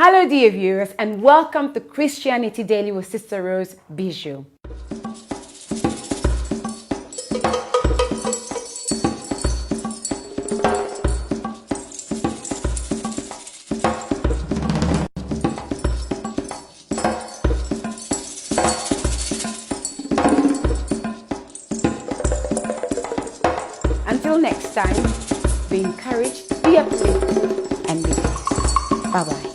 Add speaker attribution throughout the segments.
Speaker 1: Hello, dear viewers, and welcome to Christianity Daily with Sister Rose Bijou. Until next time, be encouraged, be uplifted, and be blessed. Bye-bye.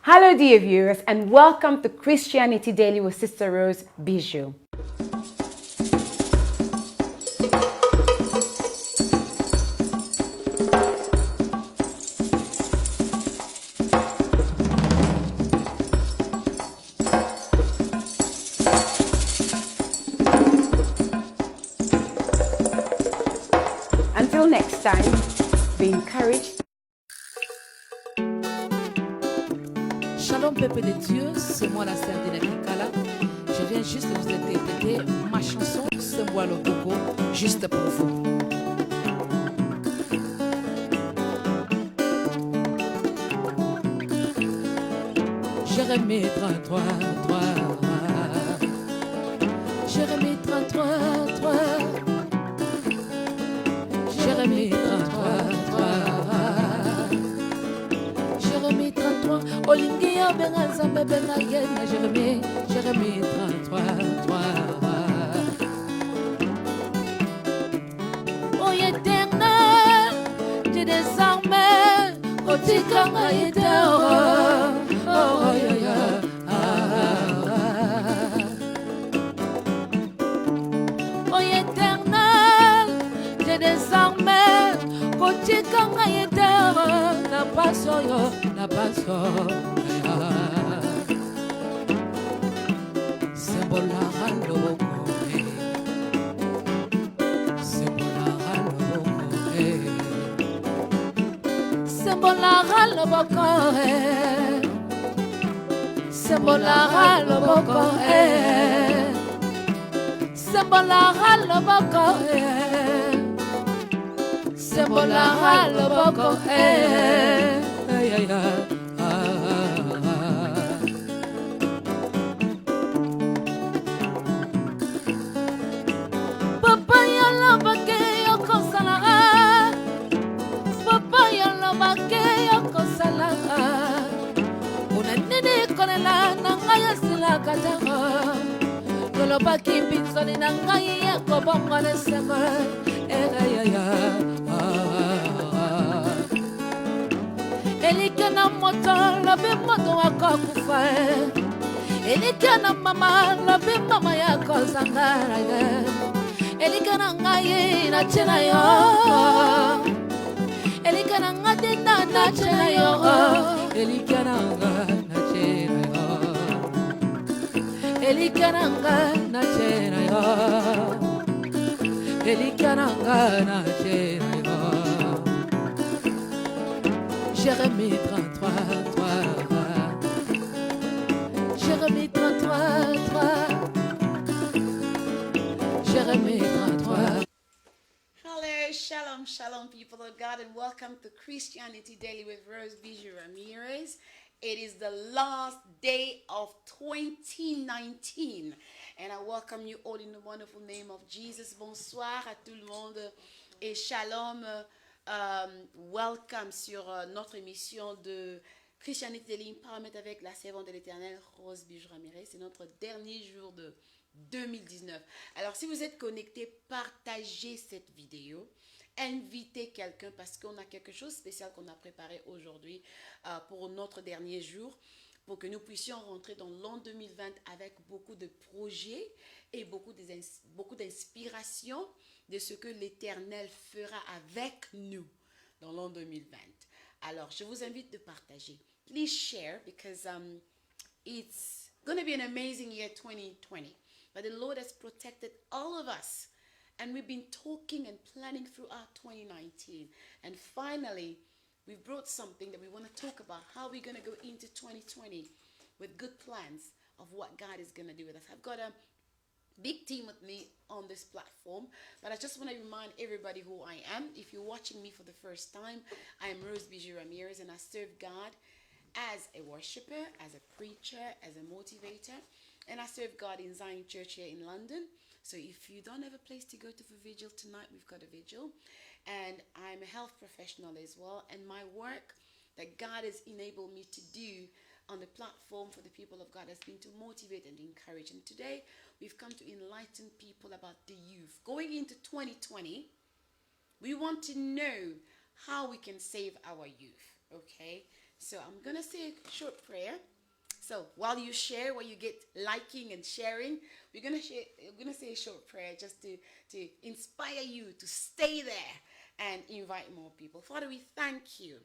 Speaker 1: Hello, dear viewers, and welcome to Christianity Daily with Sister Rose Bijou. Until next time, be encouraged.
Speaker 2: Shalom peuple de Dieu, c'est moi la sœur de Kala. Je viens juste vous interpréter ma chanson Sembois le Coco, juste pour vous. Jérémie 33, 3. Jérémie 33, 3. Jérémie 33, 3. Jérémie 33, Olingia Benazambe Benayena, Jérémie 33, 3. Oh éternel, Dieu des armées, Otikanga Yedero, oh yeah, oh éternel, Dieu des armées, Otikanga Yedero, na paso yo, na paso. Sembola loboko, sembola loboko, sembola loboko, sembola loboko, sembola loboko, sembola loboko, Lobaki pizoli na ngai ya kobonga na sema elike na moto lobi moto akokufa elike na mama lobi mama ya kozangara elike na ngai na chena yo elike na ngati na chena yo elike na ngai na chena yo Elikananga na chena yo, Elikananga na chena yo. Jérémie 33, 3. Jérémie 33, 3. Jérémie 33.
Speaker 3: Hello, shalom, people of God, and welcome to Christianity Daily with Rose Bijou Ramirez. It is the last day of 2019, and I welcome you all in the wonderful name of Jesus. Bonsoir à tout le monde et shalom. Welcome sur notre émission de Christianity Daily Empowerment avec la servante de l'Éternel, Rose Bijou Ramirez. C'est notre dernier jour de 2019. Alors, si vous êtes connecté, partagez cette vidéo. Invitez quelqu'un parce qu'on a quelque chose de spécial qu'on a préparé aujourd'hui pour notre dernier jour, pour que nous puissions rentrer dans l'an 2020 avec beaucoup de projets et beaucoup d'inspiration de ce que l'Éternel fera avec nous dans l'an 2020. Alors, je vous invite de partager. Please share because it's going to be an amazing year 2020. But the Lord has protected all of us. And we've been talking and planning throughout 2019. And finally, we've brought something that we want to talk about. How we're going to go into 2020 with good plans of what God is going to do with us. I've got big team with me on this platform, but I just want to remind everybody who I am. If you're watching me for the first time, I am Rose Bijou Ramirez, and I serve God as a worshiper, as a preacher, as a motivator, and I serve God in Zion Church here in London. So if you don't have a place to go to for vigil tonight, we've got a vigil. And I'm a health professional as well, and my work that God has enabled me to do on the platform for the people of God has been to motivate and encourage. And today we've come to enlighten people about the youth. Going into 2020, we want to know how we can save our youth. Okay, so I'm gonna say a short prayer. So while you share, while you get liking and sharing, we're gonna say a short prayer just to inspire you to stay there and invite more people. Father, we thank you.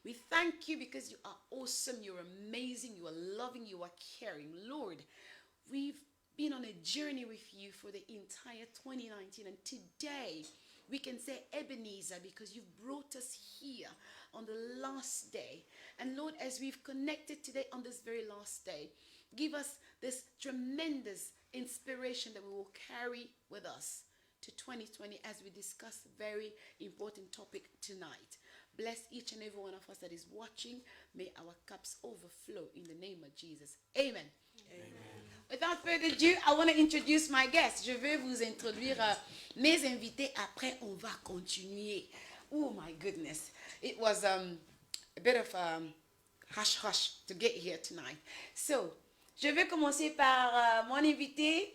Speaker 3: We thank you because you are awesome, you're amazing, you are loving, you are caring. Lord, we've been on a journey with you for the entire 2019, and today we can say Ebenezer because you've brought us here on the last day. And Lord, as we've connected today on this very last day, give us this tremendous inspiration that we will carry with us to 2020 as we discuss a very important topic tonight. Bless each and every one of us that is watching. May our cups overflow in the name of Jesus. Amen. Amen. Without further ado, I want to introduce my guests. Je vais vous introduire mes invités. Après, on va continuer. Oh my goodness. It was a bit of hush hush to get here tonight. So, je vais commencer par mon invité,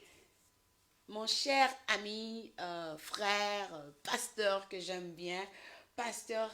Speaker 3: mon cher ami, frère, pasteur que j'aime bien. Pasteur,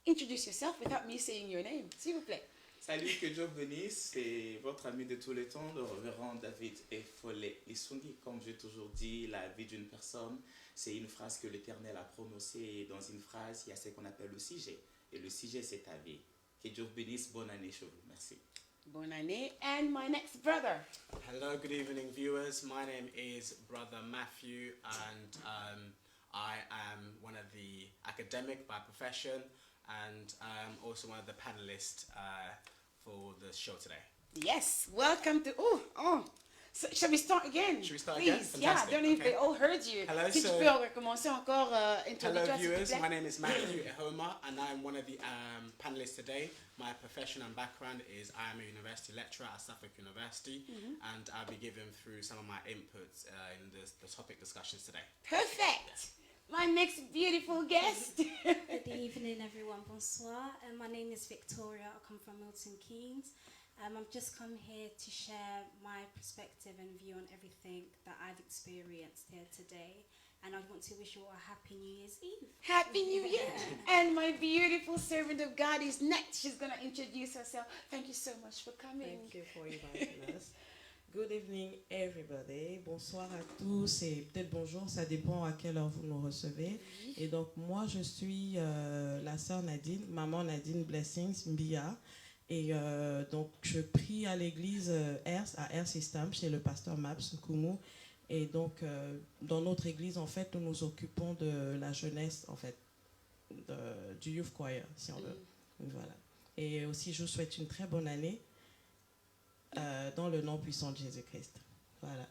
Speaker 3: introduce yourself without me saying your name, s'il vous plaît.
Speaker 4: Salut, que Dieu bénisse, c'est votre ami de tous les temps, le révérend David Efole Lisungi. Comme j'ai toujours dit, la vie d'une personne, c'est une phrase que l'Éternel a prononcée, et dans une phrase, il y a ce qu'on appelle le sujet, et le sujet, c'est ta vie. Que Dieu bénisse, bonne année chez vous, merci.
Speaker 3: Bonne année, and my next brother.
Speaker 5: Hello, good evening, viewers. My name is Brother Matthew, and I am one of the academic by profession, and also one of the panelists for the show today.
Speaker 3: Yes, welcome to. So, shall we start again?
Speaker 5: Should we start
Speaker 3: Please?
Speaker 5: again?
Speaker 3: Yeah, I
Speaker 5: Fantastic.
Speaker 3: don't know if
Speaker 5: Okay.
Speaker 3: they all heard you.
Speaker 5: Hello,
Speaker 3: Si tu
Speaker 5: so-
Speaker 3: peux recommencer encore,
Speaker 5: Hello,
Speaker 3: introduis-toi, s'il te
Speaker 5: viewers.
Speaker 3: plaît.
Speaker 5: My name is Matthew Ehoma, and I'm one of the panelists today. My profession and background is I am a university lecturer at Suffolk University, and I'll be giving through some of my inputs in the topic discussions today.
Speaker 3: Perfect. My next beautiful guest.
Speaker 6: Good evening, everyone. Bonsoir. My name is Victoria. I come from Milton Keynes. I've just come here to share my perspective and view on everything that I've experienced here today. And I want to wish you all a happy New Year's Eve.
Speaker 3: Happy New Year. And my beautiful servant of God is next. She's going to introduce herself. Thank you so much for coming.
Speaker 7: Thank you for inviting us. Good evening, everybody. Bonsoir à tous et peut-être bonjour, ça dépend à quelle heure vous nous recevez. Et donc, moi, je suis la sœur Nadine, maman Nadine Blessings Mbia. Et donc, je prie à l'église Ers, à Ers System, chez le pasteur Maps Nkumu. Et donc, dans notre église, en fait, nous nous occupons de la jeunesse, en fait, du youth choir, si on veut. Voilà. Et aussi, je vous souhaite une très bonne année. Dans le nom puissant de Jésus-Christ. Voilà.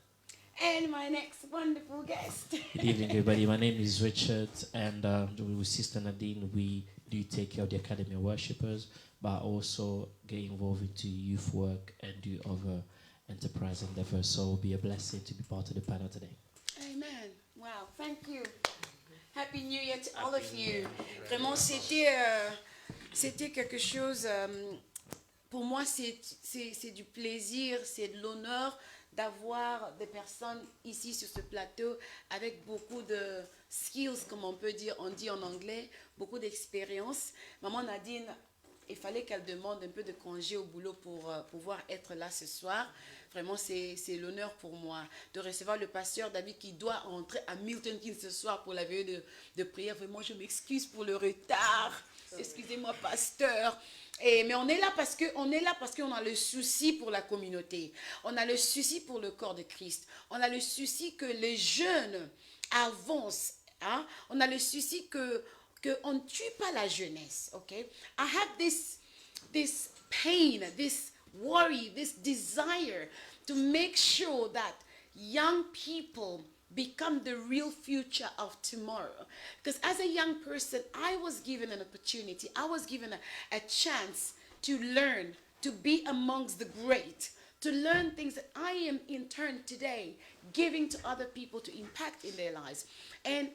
Speaker 3: And my next wonderful guest.
Speaker 8: Good evening, everybody. My name is Richard, and with Sister Nadine, we do take care of the Academy of Worshippers, but also get involved into youth work and do other enterprise endeavors. So it will be a blessing to be part of the panel today.
Speaker 3: Amen. Wow, thank you. Happy New Year to all of you. Vraiment, c'était quelque chose. Pour moi, c'est du plaisir, c'est de l'honneur d'avoir des personnes ici sur ce plateau avec beaucoup de skills, comme on peut dire, on dit en anglais, beaucoup d'expérience. Maman Nadine, il fallait qu'elle demande un peu de congé au boulot pour pouvoir être là ce soir. Vraiment, c'est l'honneur pour moi de recevoir le pasteur David qui doit entrer à Milton Keynes ce soir pour la veillée de prière. Vraiment, je m'excuse pour le retard. Excusez-moi, pasteur. Mais on est là parce qu'on a le souci pour la communauté. On a le souci pour le corps de Christ. On a le souci que les jeunes avancent. Hein? On a le souci qu'on ne tue pas la jeunesse. Okay? I have this pain, this worry, this desire to make sure that young people become the real future of tomorrow. Because as a young person, I was given an opportunity, I was given a chance to learn, to be amongst the great, to learn things that I am in turn today giving to other people to impact in their lives. And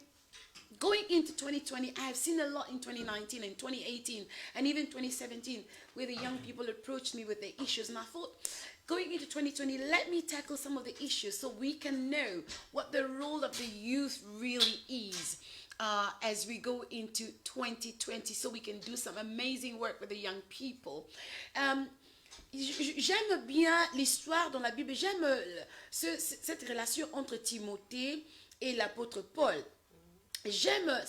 Speaker 3: going into 2020, I have seen a lot in 2019 and 2018 and even 2017 where the young people approached me with their issues. And I thought, going into 2020, let me tackle some of the issues so we can know what the role of the youth really is as we go into 2020, so we can do some amazing work with the young people. J'aime bien l'histoire dans la Bible, j'aime cette relation entre Timothée et l'apôtre Paul. J'aime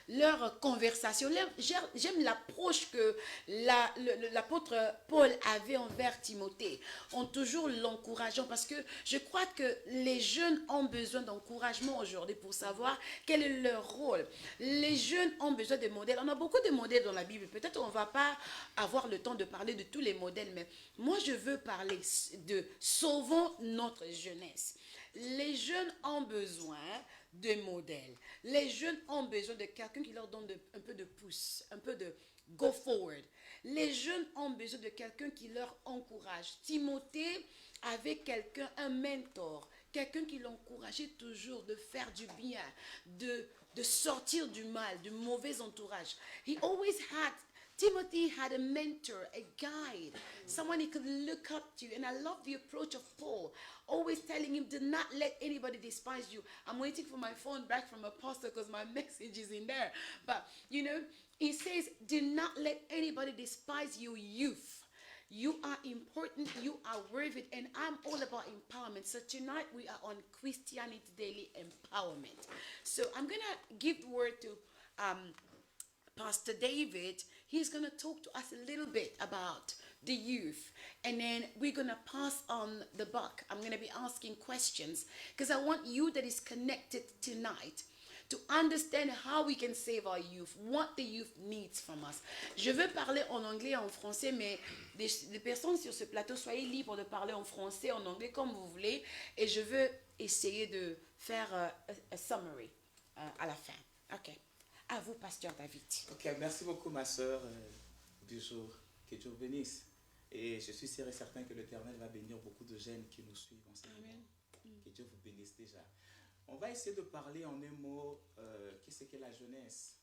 Speaker 3: leur conversation, j'aime l'approche que l'apôtre Paul avait envers Timothée, en toujours l'encourageant, parce que je crois que les jeunes ont besoin d'encouragement aujourd'hui pour savoir quel est leur rôle. Les jeunes ont besoin de modèles. On a beaucoup de modèles dans la Bible. Peut-être on ne va pas avoir le temps de parler de tous les modèles, mais moi je veux parler de sauvons notre jeunesse. Les jeunes ont besoin de modèles. Les jeunes ont besoin de quelqu'un qui leur donne un peu de pouce, un peu de go forward. Les jeunes ont besoin de quelqu'un qui leur encourage. Timothée avait quelqu'un, un mentor, quelqu'un qui l'encourageait toujours de faire du bien, de sortir du mal, du mauvais entourage. Timothy had a mentor, a guide, someone he could look up to. And I love the approach of Paul, always telling him, do not let anybody despise you. I'm waiting for my phone back from Apostle because my message is in there. But, you know, he says, do not let anybody despise you, youth. You are important, you are worth it, and I'm all about empowerment. So tonight we are on Christianity Daily Empowerment. So I'm going to give the word to Pastor David. He's going to talk to us a little bit about the youth, and then we're going to pass on the buck. I'm going to be asking questions because I want you that is connected tonight to understand how we can save our youth, what the youth needs from us. Je veux parler en anglais et en français, mais des personnes sur ce plateau, soyez libres de parler en français, en anglais, comme vous voulez, et je veux essayer de faire un summary à la fin. OK. À vous, Pasteur David.
Speaker 4: Ok, merci beaucoup, ma sœur du jour. Que Dieu vous bénisse. Et je suis sûr et certain que l'Éternel va bénir beaucoup de jeunes qui nous suivent en ce moment. Que Dieu vous bénisse déjà. On va essayer de parler en un mot, qu'est-ce que la jeunesse?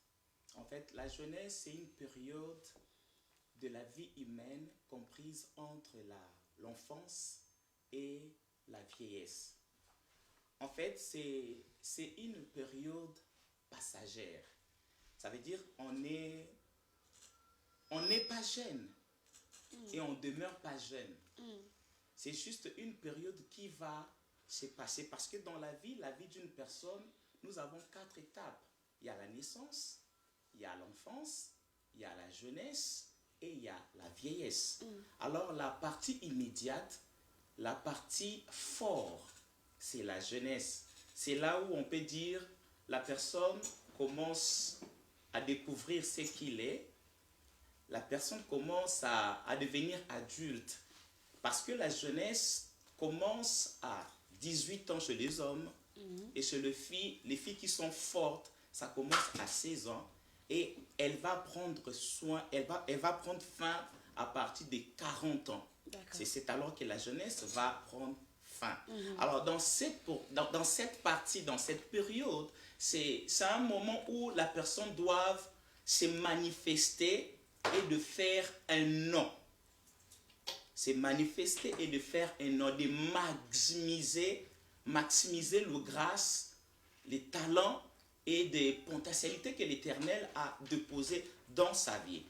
Speaker 4: En fait, la jeunesse, c'est une période de la vie humaine comprise entre l'enfance et la vieillesse. En fait, c'est une période passagère. Ça veut dire on n'est pas jeune et on ne demeure pas jeune. C'est juste une période qui va se passer parce que dans la vie d'une personne, nous avons 4 étapes. Il y a la naissance, il y a l'enfance, il y a la jeunesse et il y a la vieillesse. Alors la partie immédiate, la partie forte, c'est la jeunesse. C'est là où on peut dire la personne commence à découvrir ce qu'il est, la personne commence à devenir adulte. Parce que la jeunesse commence à 18 ans chez les hommes et chez les filles qui sont fortes, ça commence à 16 ans et elle va prendre soin, elle va prendre fin à partir de 40 ans. C'est alors que la jeunesse va prendre fin. Alors dans cette partie, dans cette période, c'est un moment où la personne doit se manifester et de faire un nom. C'est manifester et de faire un nom, de maximiser le grâce, les talents et des potentialités que l'Éternel a déposées dans sa vie.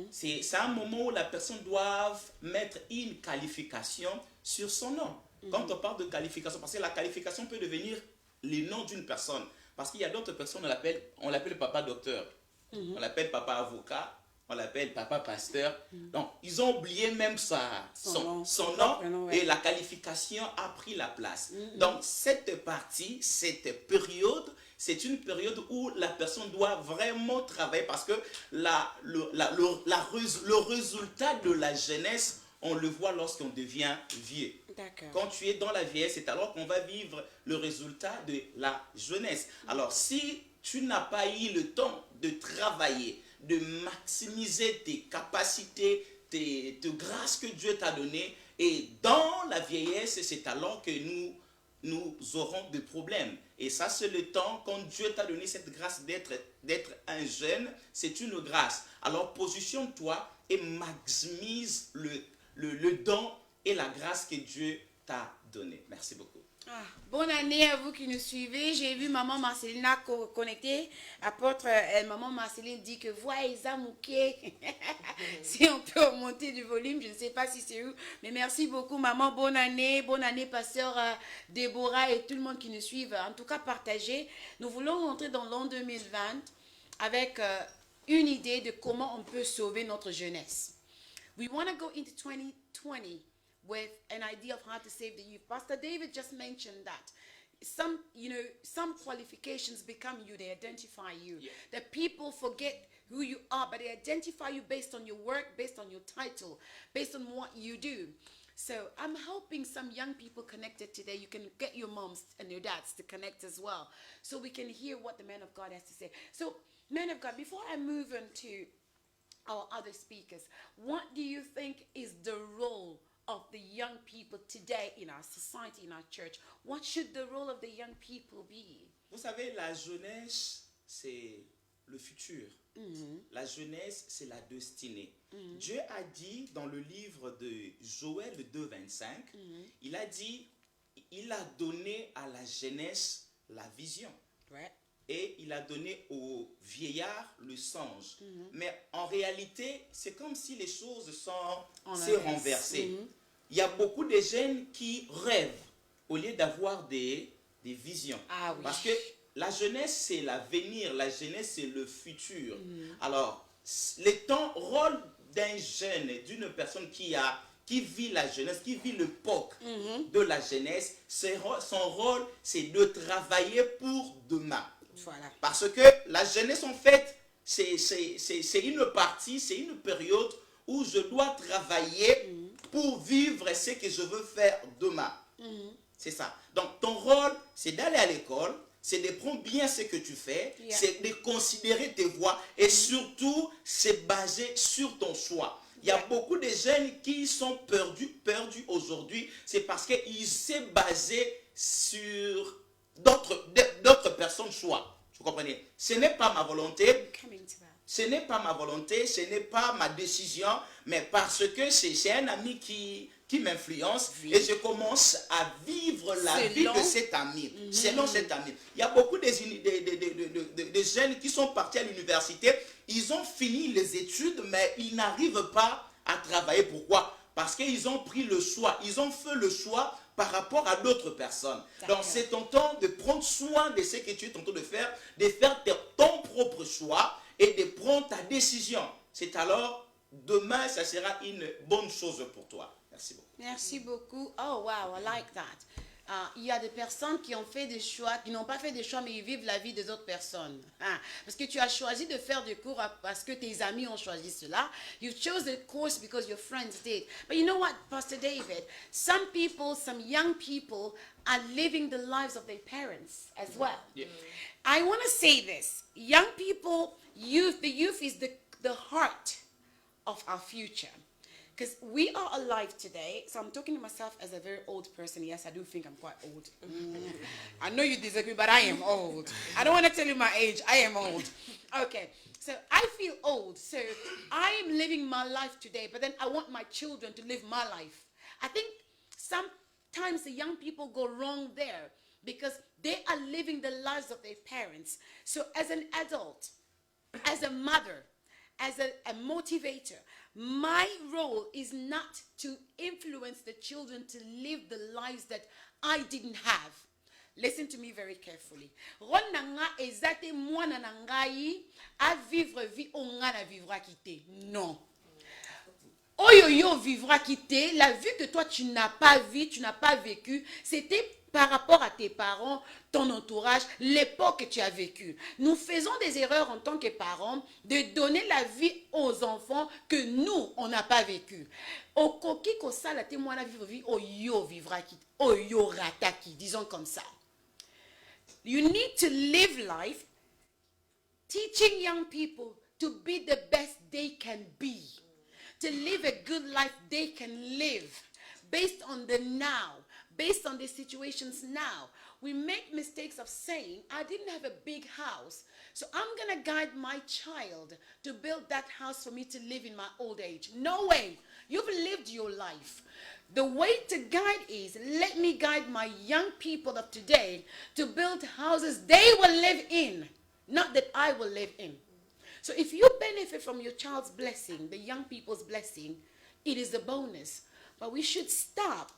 Speaker 4: C'est un moment où la personne doit mettre une qualification sur son nom. Quand on parle de qualification, parce que la qualification peut devenir le nom d'une personne. Parce qu'il y a d'autres personnes, on l'appelle papa docteur, on l'appelle papa avocat, on l'appelle papa pasteur. Donc, ils ont oublié même son nom et la qualification a pris la place. Donc, cette partie, cette période, c'est une période où la personne doit vraiment travailler parce que le résultat de la jeunesse, on le voit lorsqu'on devient vieux.
Speaker 3: D'accord.
Speaker 4: Quand tu es dans la vieillesse, c'est alors qu'on va vivre le résultat de la jeunesse. Alors, si tu n'as pas eu le temps de travailler, de maximiser tes capacités, tes grâces que Dieu t'a données, et dans la vieillesse, c'est alors que nous aurons des problèmes. Et ça, c'est le temps, quand Dieu t'a donné cette grâce d'être un jeune, c'est une grâce. Alors, positionne-toi et maximise le don et la grâce que Dieu t'a donnée. Merci beaucoup.
Speaker 3: Ah, bonne année à vous qui nous suivez. J'ai vu maman Marcelina connectée. Apôtre, maman Marceline dit que voix Isa Mouké. Si on peut augmenter du volume, je ne sais pas si c'est où. Mais merci beaucoup maman. Bonne année, pasteur Déborah et tout le monde qui nous suit. En tout cas, partagez. Nous voulons rentrer dans l'an 2020 avec une idée de comment on peut sauver notre jeunesse. We want to go into 2020 with an idea of how to save the youth. Pastor David just mentioned that. Some qualifications become you, they identify you.
Speaker 4: Yeah.
Speaker 3: The people forget who you are, but they identify you based on your work, based on your title, based on what you do. So I'm helping some young people connected today. You can get your moms and your dads to connect as well, so we can hear what the man of God has to say. So, man of God, before I move on to our other speakers, what do you think is the role of the young people today in our society, in our church? What should the role of the young people be?
Speaker 4: Vous savez, la jeunesse, c'est le futur. La jeunesse, c'est la destinée. Dieu a dit dans le livre de Joël 2,25, il a dit, il a donné à la jeunesse la vision.
Speaker 3: Right.
Speaker 4: Et il a donné au vieillard le songe. Mais en réalité, c'est comme si les choses s'est renversées. Il y a beaucoup de jeunes qui rêvent au lieu d'avoir des visions.
Speaker 3: Ah oui.
Speaker 4: Parce que la jeunesse, c'est l'avenir. La jeunesse, c'est le futur. Alors, rôle d'un jeune, d'une personne qui vit la jeunesse, qui vit l'époque de la jeunesse, son rôle, c'est de travailler pour demain.
Speaker 3: Voilà.
Speaker 4: Parce que la jeunesse, en fait, c'est une partie, c'est une période où je dois travailler pour vivre ce que je veux faire demain. C'est ça. Donc, ton rôle, c'est d'aller à l'école, c'est de prendre bien ce que tu fais, c'est de considérer tes voies et surtout, c'est basé sur ton choix. Il y a beaucoup de jeunes qui sont perdus aujourd'hui, c'est parce qu'ils s'est basé sur d'autres personnes' choix. Vous comprenez? Ce n'est pas ma volonté. Ce n'est pas ma volonté, ce n'est pas ma décision, mais parce que c'est un ami qui m'influence et je commence à vivre la vie de cet ami, selon cet ami. Il y a beaucoup de jeunes qui sont partis à l'université, ils ont fini les études, mais ils n'arrivent pas à travailler. Pourquoi? Parce qu'ils ont pris le choix, ils ont fait le choix par rapport à d'autres personnes. Donc c'est ton temps de prendre soin de ce que tu es en train de faire ton propre choix et de prendre ta décision. C'est alors, demain, ça sera une bonne chose pour toi. Merci beaucoup.
Speaker 3: Merci beaucoup. Oh, wow, I like that. Il y a des personnes qui ont fait des choix, qui n'ont pas fait des choix, mais ils vivent la vie des autres personnes. Parce que tu as choisi de faire des cours parce que tes amis ont choisi cela. You chose the course because your friends did. But you know what, Pastor David? Some people, some young people are living the lives of their parents as well.
Speaker 4: Yeah.
Speaker 3: I want to say this. Young people, the youth is the heart of our future. Because we are alive today, so I'm talking to myself as a very old person. Yes, I do think I'm quite old. I know you disagree, but I am old. I don't want to tell you my age. I am old. Okay, so I feel old. So I am living my life today, but then I want my children to live my life. I think sometimes the young people go wrong there because they are living the lives of their parents. So as an adult, as a mother, as a motivator, my role is not to influence the children to live the lives that I didn't have. Listen to me very carefully. Rôle nanga ezate mwana nangai a vivre vie ongana vivra quitter. Non. Oyo yo vivra quitter, la vie que toi tu n'as pas vue, tu n'as pas vécu, c'était par rapport à tes parents, ton entourage, l'époque que tu as vécue. Nous faisons des erreurs en tant que parents de donner la vie aux enfants que nous, on n'a pas vécu. Okoki kosala te mwana vivre vie oyo vivra ki, oyo rataki, disons comme ça. You need to live life teaching young people to be the best they can be. To live a good life they can live based on the now, based on the situations now. We make mistakes of saying, I didn't have a big house, so I'm going to guide my child to build that house for me to live in my old age. No way. You've lived your life. The way to guide is, let me guide my young people of today to build houses they will live in, not that I will live in. So if you benefit from your child's blessing, the young people's blessing, it is a bonus. But we should stop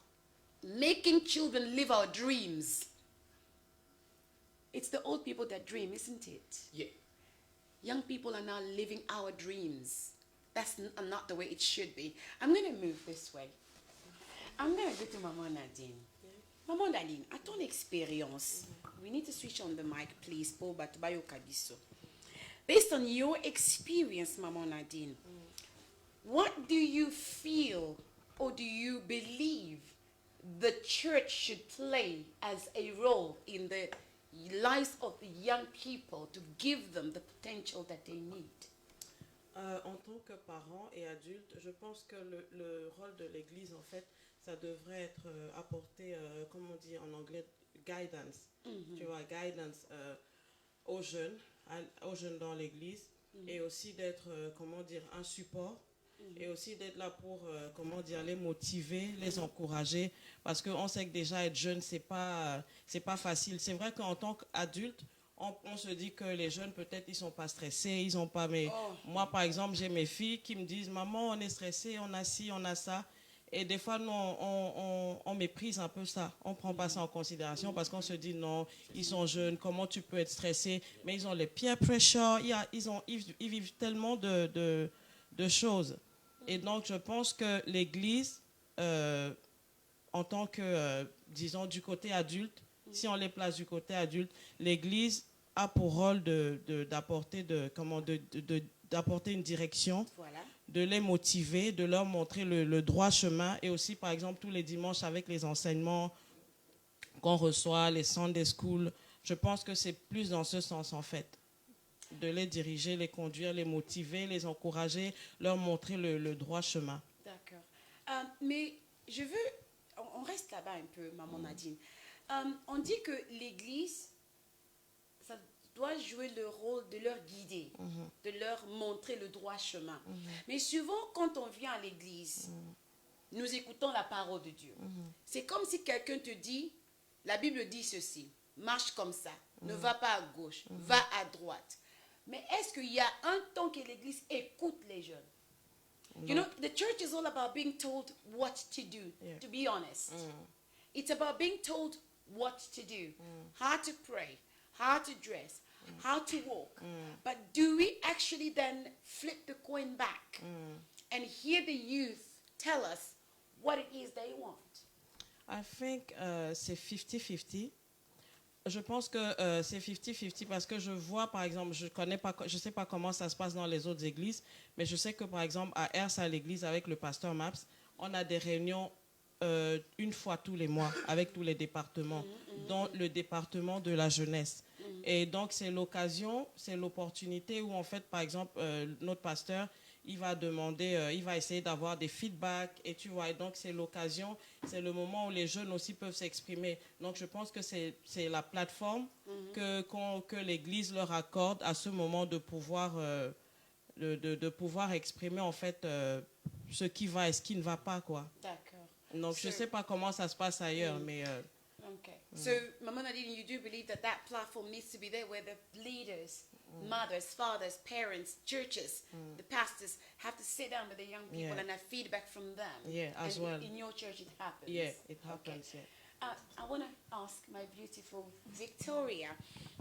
Speaker 3: making children live our dreams. It's the old people that dream, isn't it?
Speaker 4: Yeah.
Speaker 3: Young people are now living our dreams. That's not the way it should be. I'm going to move this way. I'm going to go to Maman Nadine. Maman Nadine, à ton expérience, we need to switch on the mic, please, pour Batubayo Kabiso. Based on your experience, Maman Nadine, what do you feel or do you believe the church should play as a role in the lives of the young people to give them the potential that they need?
Speaker 7: En tant que parents et adultes, je pense que le rôle de l'Église, en fait, ça devrait être apporté, comme on dit en anglais, guidance. Tu vois, guidance aux jeunes dans l'Église, et aussi d'être, comment dire, un support, et aussi d'être là pour, comment dire, les motiver, les encourager, parce qu'on sait que déjà être jeune, c'est pas facile. C'est vrai qu'en tant qu'adulte, on se dit que les jeunes, peut-être, ils sont pas stressés, ils ont pas... Mais moi, par exemple, j'ai mes filles qui me disent, maman, on est stressé, on a ci, on a ça. Et des fois, nous, on méprise un peu ça. On prend pas ça en considération parce qu'on se dit, non, ils sont jeunes, comment tu peux être stressé? Mais ils ont les peer pressure, ils vivent tellement de choses. Et donc, je pense que l'Église, en tant que, disons, du côté adulte, si on les place du côté adulte, l'Église a pour rôle d'apporter d'apporter une direction,
Speaker 3: Voilà.
Speaker 7: de les motiver, de leur montrer le droit chemin, et aussi, par exemple, tous les dimanches avec les enseignements qu'on reçoit, les Sunday School. Je pense que c'est plus dans ce sens, en fait, de les diriger, les conduire, les motiver, les encourager, leur montrer le droit chemin.
Speaker 3: D'accord. Mais je veux... On reste là-bas un peu, Maman Nadine. On dit que l'Église, ça doit jouer le rôle de leur guider, de leur montrer le droit chemin. Mais souvent, quand on vient à l'Église, nous écoutons la parole de Dieu. C'est comme si quelqu'un te dit, la Bible dit ceci, marche comme ça, ne va pas à gauche, va à droite. Mais est-ce qu'il y a un temps que l'Église écoute les jeunes? You know, the church is all about being told what to do, to be honest. It's about being told what to do, how to pray, how to dress, how to walk. But do we actually then flip the coin back and hear the youth tell us what it is they want?
Speaker 7: I think c'est 50-50. Je pense que c'est 50-50 parce que je vois, par exemple, je sais pas comment ça se passe dans les autres églises, mais je sais que, par exemple, à Ers, à l'église, avec le pasteur Maps, on a des réunions une fois tous les mois avec tous les départements, dont le département de la jeunesse. Et donc, c'est l'occasion, c'est l'opportunité où, en fait, par exemple, notre pasteur, il va demander, il va essayer d'avoir des feedbacks, et tu vois, et donc c'est l'occasion, c'est le moment où les jeunes aussi peuvent s'exprimer. Donc, je pense que c'est la plateforme que l'Église leur accorde à ce moment de pouvoir, de pouvoir exprimer, en fait, ce qui va et ce qui ne va pas, quoi.
Speaker 3: D'accord.
Speaker 7: Donc, je ne sais pas comment ça se passe ailleurs, mais...
Speaker 3: Okay. So, Mama Nadine, you do believe that that platform needs to be there where the leaders, mothers, fathers, parents, churches, the pastors have to sit down with the young people and have feedback from them.
Speaker 7: Yeah, as
Speaker 3: and
Speaker 7: well.
Speaker 3: In your church, it happens.
Speaker 7: Yeah, it happens,
Speaker 3: Okay. I want to ask my beautiful Victoria.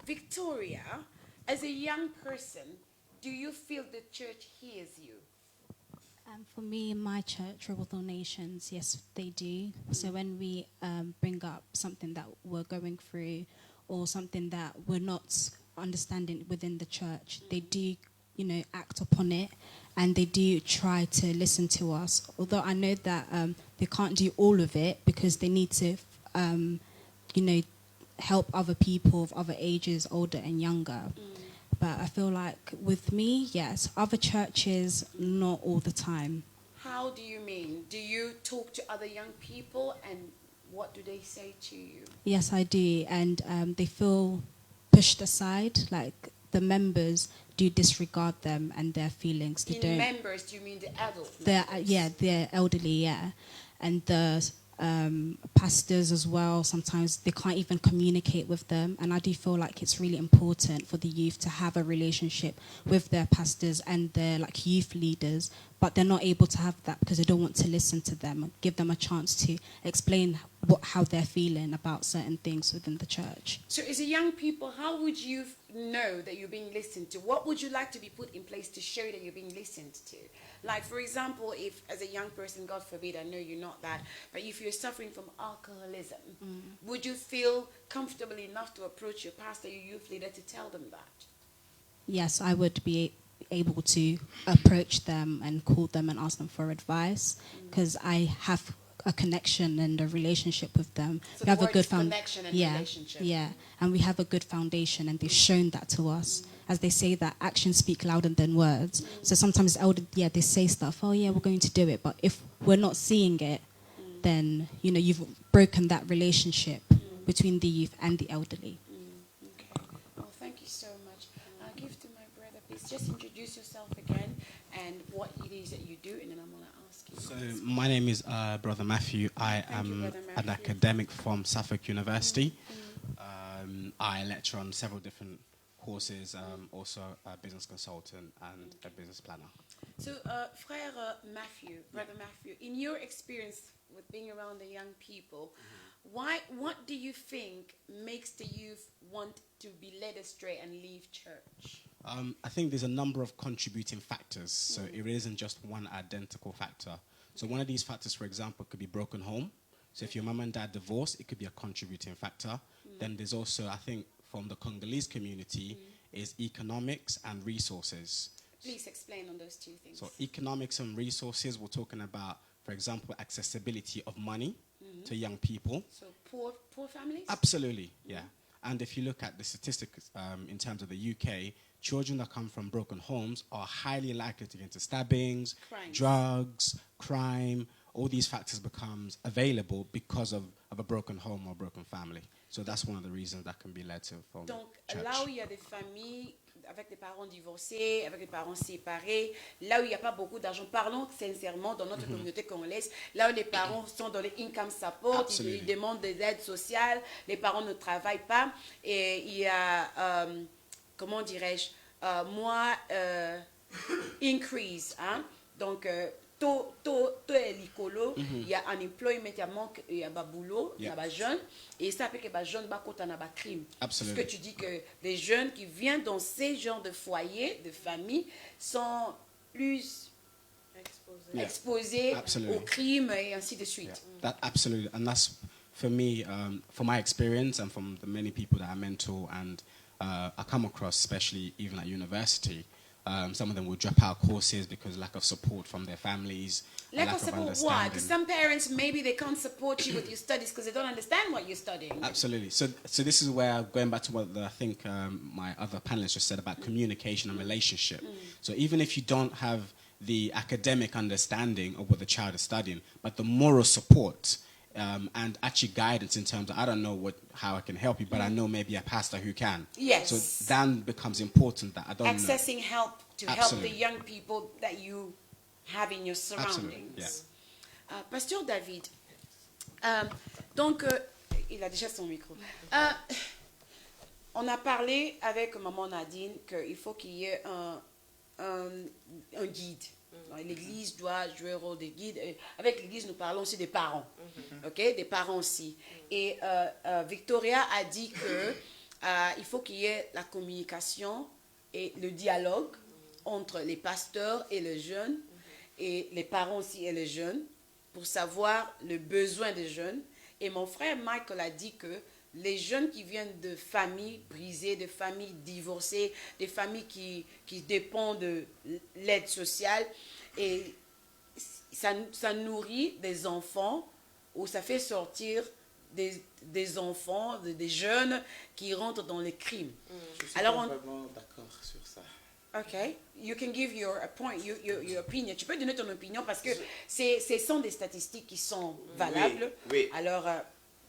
Speaker 3: Victoria, as a young person, do you feel the church hears you?
Speaker 6: For me, in my church, Rebel Thorn Nations, yes, they do. So when we bring up something that we're going through or something that we're not understanding within the church, they do, act upon it, and they do try to listen to us. Although I know that they can't do all of it because they need to, help other people of other ages, older and younger. But I feel like with me, yes, other churches, not all the time.
Speaker 3: How do you mean? Do you talk to other young people and what do they say to you?
Speaker 6: Yes, I do. And they feel pushed aside, like the members do disregard them and their feelings. They don't.
Speaker 3: Members, do you mean the adult
Speaker 6: Yeah, they're elderly, yeah. And the pastors as well, sometimes they can't even communicate with them, and I do feel like it's really important for the youth to have a relationship with their pastors and their youth leaders, but they're not able to have that because they don't want to listen to them, give them a chance to explain how they're feeling about certain things within the church.
Speaker 3: So as a young people, how would you know that you're being listened to? What would you like to be put in place to show that you're being listened to? Like, for example, if as a young person, God forbid, I know you're not that, but if you're suffering from alcoholism, would you feel comfortable enough to approach your pastor, your youth leader, to tell them that?
Speaker 6: Yes, I would be able to approach them and call them and ask them for advice because I have a connection and a relationship with them.
Speaker 3: So
Speaker 6: we have a good
Speaker 3: connection and relationship.
Speaker 6: Yeah, and we have a good foundation, and they've shown that to us. As they say that actions speak louder than words. So sometimes they say stuff, oh yeah, we're going to do it, but if we're not seeing it, then you've broken that relationship between the youth and the elderly.
Speaker 3: Okay. Well, thank you so much. I'll give to my brother. Please just introduce yourself again and what it is that you do, and then I'm going to ask you.
Speaker 5: So my name is Brother Matthew. I am an academic from Suffolk University. I lecture on several different courses, also a business consultant and a business planner.
Speaker 3: So, Frère Matthew, Brother Matthew, in your experience with being around the young people, what do you think makes the youth want to be led astray and leave church?
Speaker 5: I think there's a number of contributing factors, so it isn't just one identical factor. So one of these factors, for example, could be broken home. So if your mum and dad divorced, it could be a contributing factor. Then there's also, I think, from the Congolese community, is economics and resources.
Speaker 3: Please explain on those two things.
Speaker 5: So economics and resources, we're talking about, for example, accessibility of money to young people.
Speaker 3: So poor families?
Speaker 5: Absolutely, yeah. And if you look at the statistics in terms of the UK, children that come from broken homes are highly likely to get into stabbings, drugs, crime. All these factors becomes available because of a broken home or broken family. So that's one of the reasons that can be led to from
Speaker 3: Donc,
Speaker 5: church.
Speaker 3: là où il y a des familles avec des parents divorcés, avec des parents séparés, là où il n'y a pas beaucoup d'argent, parlons sincèrement dans notre communauté congolaise, là où les parents sont dans les income support, ils demandent des aides sociales, les parents ne travaillent pas, et il y a, comment dirais-je, increase, hein? Donc, taux est licolo, il y a unemployment, il y a manque, il y a boulot, il y a des jeunes, et ça fait que les jeunes sont en crime. Parce que tu dis que les jeunes qui viennent dans ces genres de foyers, de familles, sont plus exposés au crime et ainsi de suite.
Speaker 5: Absolutely, and that's for me, for my experience and from the many people that I mentor and I come across, especially even at university. Some of them will drop out courses because lack of support from their families.
Speaker 3: Lack of support, why? Because some parents, maybe they can't support you with your studies because they don't understand what you're studying.
Speaker 5: Absolutely. So this is where, going back to what I think my other panelists just said about communication and relationship. So even if you don't have the academic understanding of what the child is studying, but the moral support and actually guidance in terms of, I don't know how I can help you, but I know maybe a pastor who can.
Speaker 3: Yes.
Speaker 5: So then becomes important that I don't
Speaker 3: accessing help to help the young people that you have in your surroundings.
Speaker 5: Yeah.
Speaker 3: Pasteur David, donc, il a déjà son micro. On a parlé avec maman Nadine qu'il faut qu'il y ait un guide. L'Église doit jouer le rôle de guide. Avec l'Église, nous parlons aussi des parents. Okay? Des parents aussi. Et Victoria a dit qu'il faut qu'il y ait la communication et le dialogue entre les pasteurs et les jeunes. et les parents aussi et les jeunes pour savoir le besoin des jeunes. Et mon frère Michael a dit que les jeunes qui viennent de familles brisées, de familles divorcées, des familles qui dépendent de l'aide sociale, et ça nourrit des enfants ou ça fait sortir des enfants, des jeunes qui rentrent dans les crimes.
Speaker 4: Je suis
Speaker 3: Alors,
Speaker 4: pas vraiment d'accord sur ça.
Speaker 3: Ok, you can give your point, your opinion. Tu peux donner ton opinion parce que ce sont des statistiques qui sont valables.
Speaker 4: Oui.
Speaker 3: Alors,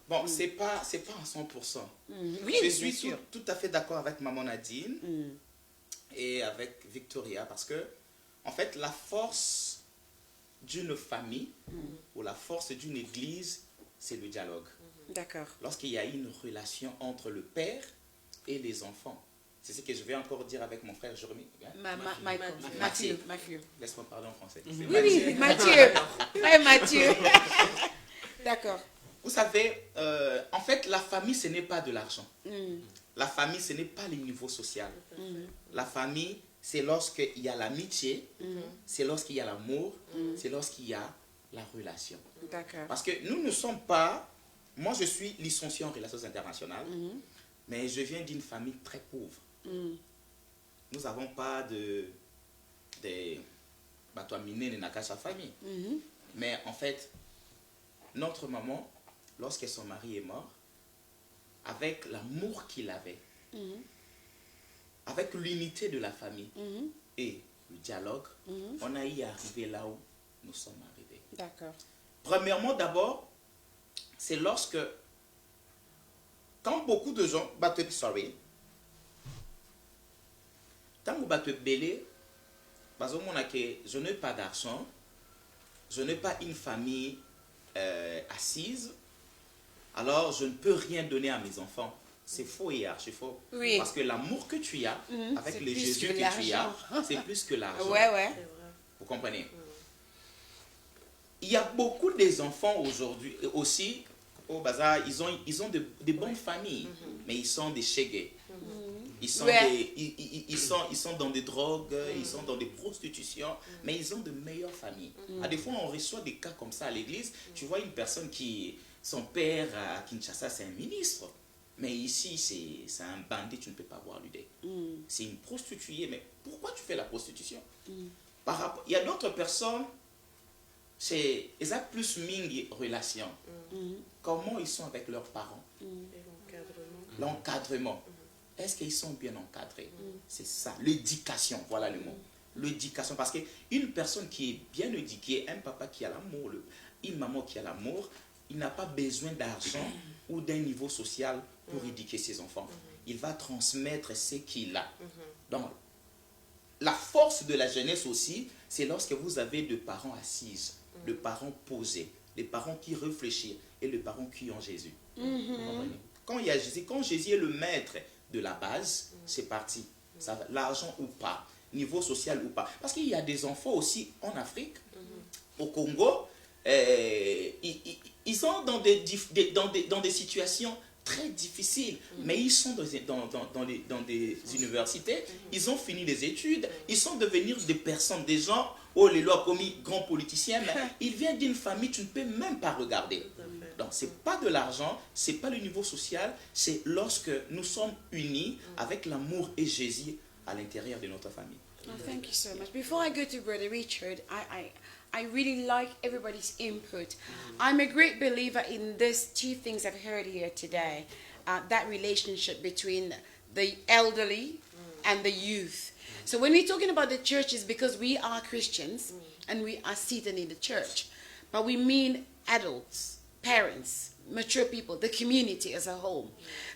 Speaker 4: Bon, c'est pas à 100%.
Speaker 3: oui,
Speaker 4: Je
Speaker 3: bien
Speaker 4: suis
Speaker 3: sûr.
Speaker 4: tout à fait d'accord avec maman Nadine et avec Victoria parce que, en fait, la force d'une famille ou la force d'une église, c'est le dialogue.
Speaker 3: D'accord.
Speaker 4: Lorsqu'il y a une relation entre le père et les enfants. C'est ce que je vais encore dire avec mon frère Jérémy.
Speaker 3: Mathieu.
Speaker 4: Laisse-moi parler en français.
Speaker 3: Oui, oui, Mathieu. Frère Mathieu. D'accord.
Speaker 4: Vous savez, en fait, la famille, ce n'est pas de l'argent. La famille, ce n'est pas le niveau social. La famille, c'est lorsqu'il y a l'amitié, c'est lorsqu'il y a l'amour, c'est lorsqu'il y a la relation.
Speaker 3: D'accord.
Speaker 4: Parce que nous ne sommes pas... Moi, je suis licencié en relations internationales, mais je viens d'une famille très pauvre. Nous n'avons pas de Batoamine Nakasha famille. Mais en fait, notre maman, lorsque son mari est mort, avec l'amour qu'il avait, avec l'unité de la famille et le dialogue, on a y arrivé là où nous sommes arrivés.
Speaker 3: D'accord.
Speaker 4: Premièrement, d'abord, c'est lorsque, quand beaucoup de gens, quand vous battez belé, je n'ai pas d'argent, je n'ai pas une famille assise, alors je ne peux rien donner à mes enfants. C'est faux et archi faux.
Speaker 3: Oui.
Speaker 4: Parce que l'amour que tu as, avec
Speaker 3: c'est
Speaker 4: le
Speaker 3: plus
Speaker 4: Jésus
Speaker 3: que
Speaker 4: que tu as,
Speaker 3: l'argent.
Speaker 4: c'est plus que l'argent.
Speaker 3: Ouais.
Speaker 4: Vous comprenez? Il y a beaucoup des enfants aujourd'hui aussi, au bazar, ils ont de bonnes familles, mais ils sont des chégués. Ils sont, ils sont dans des drogues, ils sont dans des prostitutions, mais ils ont de meilleures familles. À des fois, on reçoit des cas comme ça à l'église. Tu vois une personne qui, son père à Kinshasa, c'est un ministre. Mais ici, c'est un bandit, tu ne peux pas voir l'idée. C'est une prostituée, mais pourquoi tu fais la prostitution? Par rapport, il y a d'autres personnes, ils ont plus ming relation. Comment ils sont avec leurs parents? L'encadrement. Est-ce qu'ils sont bien encadrés? C'est ça, l'éducation, voilà le mot. L'éducation, parce qu'une personne qui est bien éduquée, un papa qui a l'amour, une maman qui a l'amour, il n'a pas besoin d'argent ou d'un niveau social pour éduquer ses enfants. Il va transmettre ce qu'il a. Donc, la force de la jeunesse aussi, c'est lorsque vous avez deux parents assises, deux parents posés, des parents qui réfléchissent et les parents qui ont Jésus. Quand il y a Jésus, quand Jésus est le maître de la base, c'est parti. L'argent ou pas, niveau social ou pas. Parce qu'il y a des enfants aussi en Afrique, au Congo, ils sont dans des situations très difficiles, mais ils sont dans des universités, ils ont fini les études, ils sont devenus des personnes, des gens, les lois commis, grands politiciens, mais ils viennent d'une famille, tu ne peux même pas regarder. Donc, ce n'est pas de l'argent, ce n'est pas le niveau social, c'est lorsque nous sommes unis avec l'amour et Jésus à l'intérieur de notre famille.
Speaker 3: Oh, thank you so much. Before I go to Brother Richard, I really like everybody's input. I'm a great believer in these two things I've heard here today. That relationship between the elderly and the youth. So when we're talking about the church, it's because we are Christians and we are seated in the church. But we mean adults, parents, mature people, the community as a whole.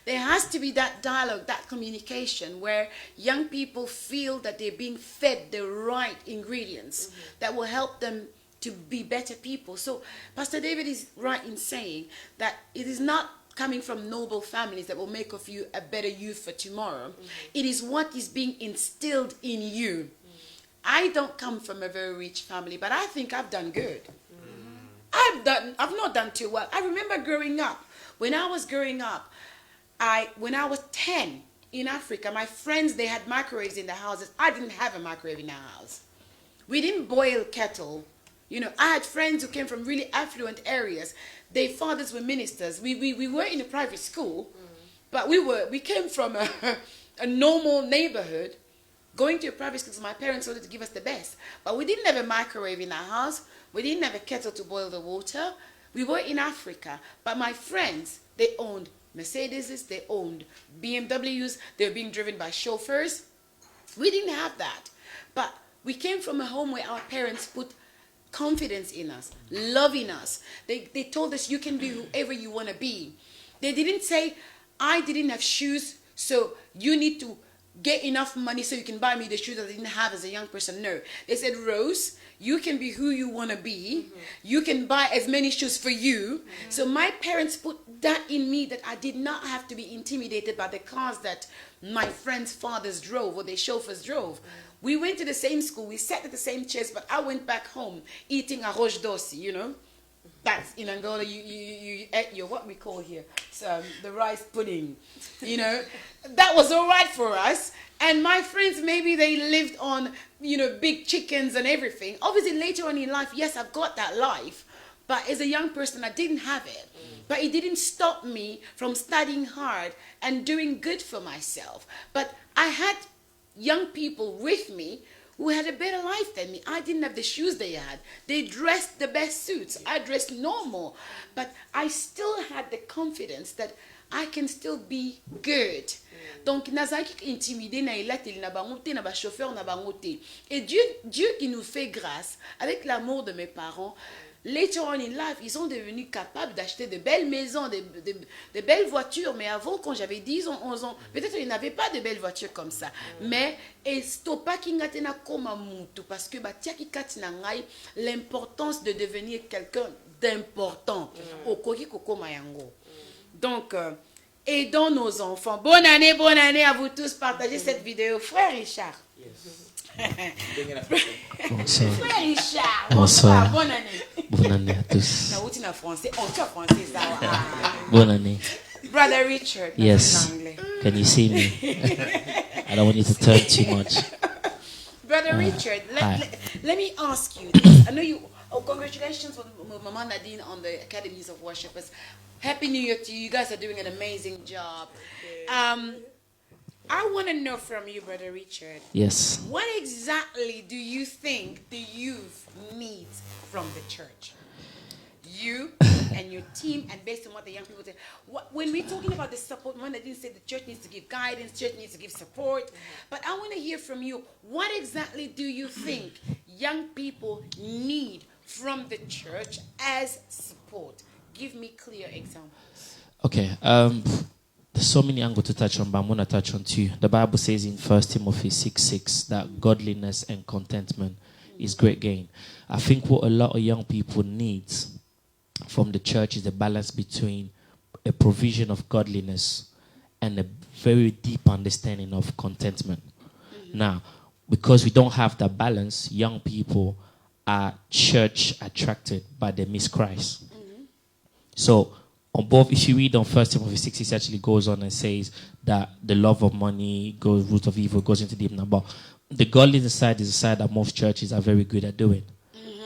Speaker 3: There has to be that dialogue, that communication where young people feel that they're being fed the right ingredients that will help them to be better people. So Pastor David is right in saying that it is not coming from noble families that will make of you a better youth for tomorrow. It is what is being instilled in you. I don't come from a very rich family, but I think I've done good. I've not done too well. I remember growing up. When I was growing up, when I was 10 in Africa, my friends, they had microwaves in their houses. I didn't have a microwave in our house. We didn't boil kettle. You know, I had friends who came from really affluent areas. Their fathers were ministers. We were in a private school, but we came from a normal neighborhood, going to a private school. So my parents wanted to give us the best. But we didn't have a microwave in our house. We didn't have a kettle to boil the water. We were in Africa. But my friends, they owned Mercedes, they owned BMWs. They were being driven by chauffeurs. We didn't have that. But we came from a home where our parents put confidence in us, love in us. They told us you can be whoever you want to be. They didn't say, I didn't have shoes, so you need to get enough money so you can buy me the shoes that I didn't have as a young person. No. They said, Rose, you can be who you want to be. You can buy as many shoes for you. So my parents put that in me, that I did not have to be intimidated by the cars that my friends' fathers drove or their chauffeurs drove. We went to the same school. We sat at the same chairs, but I went back home eating arroz doce, you know. That's in Angola, you ate your, what we call here, so, the rice pudding, you know. That was all right for us. And my friends, maybe they lived on, you know, big chickens and everything. Obviously, later on in life, yes, I've got that life. But as a young person, I didn't have it. But it didn't stop me from studying hard and doing good for myself. But I had young people with me who had a better life than me. I didn't have the shoes they had. They dressed the best suits. I dressed normal. But I still had the confidence that I can still be good. Donc, nazaki intimidé na ilate na bangote na ba chauffeur na bangote. Et Dieu qui nous fait grâce avec l'amour de mes parents. Later on in life, ils sont devenus capables d'acheter de belles maisons, de belles voitures. Mais avant, quand j'avais 10 ans, 11 ans, peut-être ils n'avaient pas de belles voitures comme ça. Mais, estopa kingatena koma mutu, parce que batiaki katina ngai l'importance de devenir quelqu'un d'important. Okoki koko mayango. Donc, aidons nos enfants. Bonne année à vous tous. Partagez cette vidéo. Frère Richard.
Speaker 8: Bonsoir.
Speaker 3: Frère Richard.
Speaker 8: Bonsoir.
Speaker 3: Bonne année.
Speaker 8: Bonne année à tous.
Speaker 3: Na uti na français. On tient français ça.
Speaker 8: Bonne année.
Speaker 3: Brother Richard.
Speaker 8: Yes. Can you see me? I don't want you to turn too much.
Speaker 3: Brother Richard,
Speaker 8: hi.
Speaker 3: let me ask you this. I know you. Oh, congratulations with Mama Nadine on the Academies of Worshippers. Happy New Year to you. You guys are doing an amazing job. I want to know from you, Brother Richard.
Speaker 8: Yes.
Speaker 3: What exactly do you think the youth needs from the church? You and your team, and based on what the young people say. When we're talking about the support, Mama Nadine said the church needs to give guidance, church needs to give support. But I want to hear from you. What exactly do you think young people need from the church as support? Give me clear examples.
Speaker 8: Okay. There's so many angles to touch on, but I'm going to touch on two. The Bible says in 1 Timothy 6:6 that godliness and contentment is great gain. I think what a lot of young people need from the church is the balance between a provision of godliness and a very deep understanding of contentment. Now, because we don't have that balance, young people are church attracted, but they miss Christ. So, on both, if you read on 1 Timothy 6, it actually goes on and says that the love of money goes, root of evil goes into deep number. The godliness side is the side that most churches are very good at doing.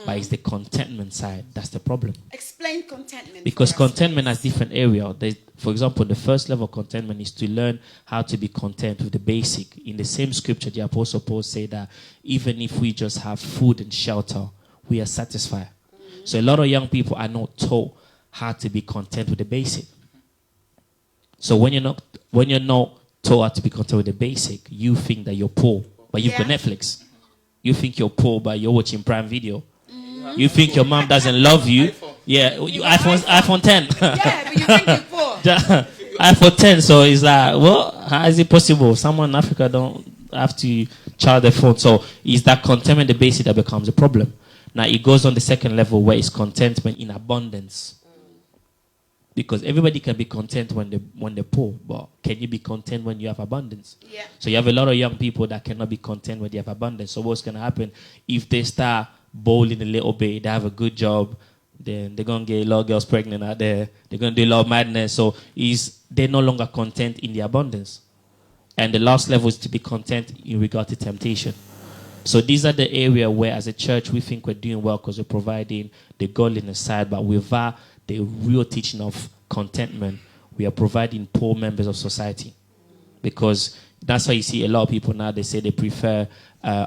Speaker 8: But it's the contentment side that's the problem.
Speaker 3: Explain contentment.
Speaker 8: Because
Speaker 3: for us,
Speaker 8: contentment
Speaker 3: please.
Speaker 8: has different areas. For example, the first level of contentment is to learn how to be content with the basic. In the same scripture, the Apostle Paul said that even if we just have food and shelter, we are satisfied. So a lot of young people are not taught how to be content with the basic. So when you're not taught how to be content with the basic, you think that you're poor, but you've got Netflix. You think you're poor, but you're watching Prime Video. You think your mom doesn't love you. Yeah, iPhone 10.
Speaker 3: Yeah, but you think you're poor.
Speaker 8: iPhone 10, so it's like, well, how is it possible? Someone in Africa don't have to charge their phone. So it's that contentment, the basic, that becomes a problem. Now it goes on the second level where it's contentment in abundance. Because everybody can be content when they're poor, but can you be content when you have abundance?
Speaker 3: Yeah.
Speaker 8: So you have a lot of young people that cannot be content when they have abundance. So what's going to happen if they start bowling a little bit, they have a good job, then they're going to get a lot of girls pregnant out there. They're going to do a lot of madness. So they're no longer content in the abundance. And the last level is to be content in regard to temptation. So these are the area where, as a church, we think we're doing well because we're providing the godliness side, but without the real teaching of contentment, we are providing poor members of society. Because that's why you see a lot of people now, they say they prefer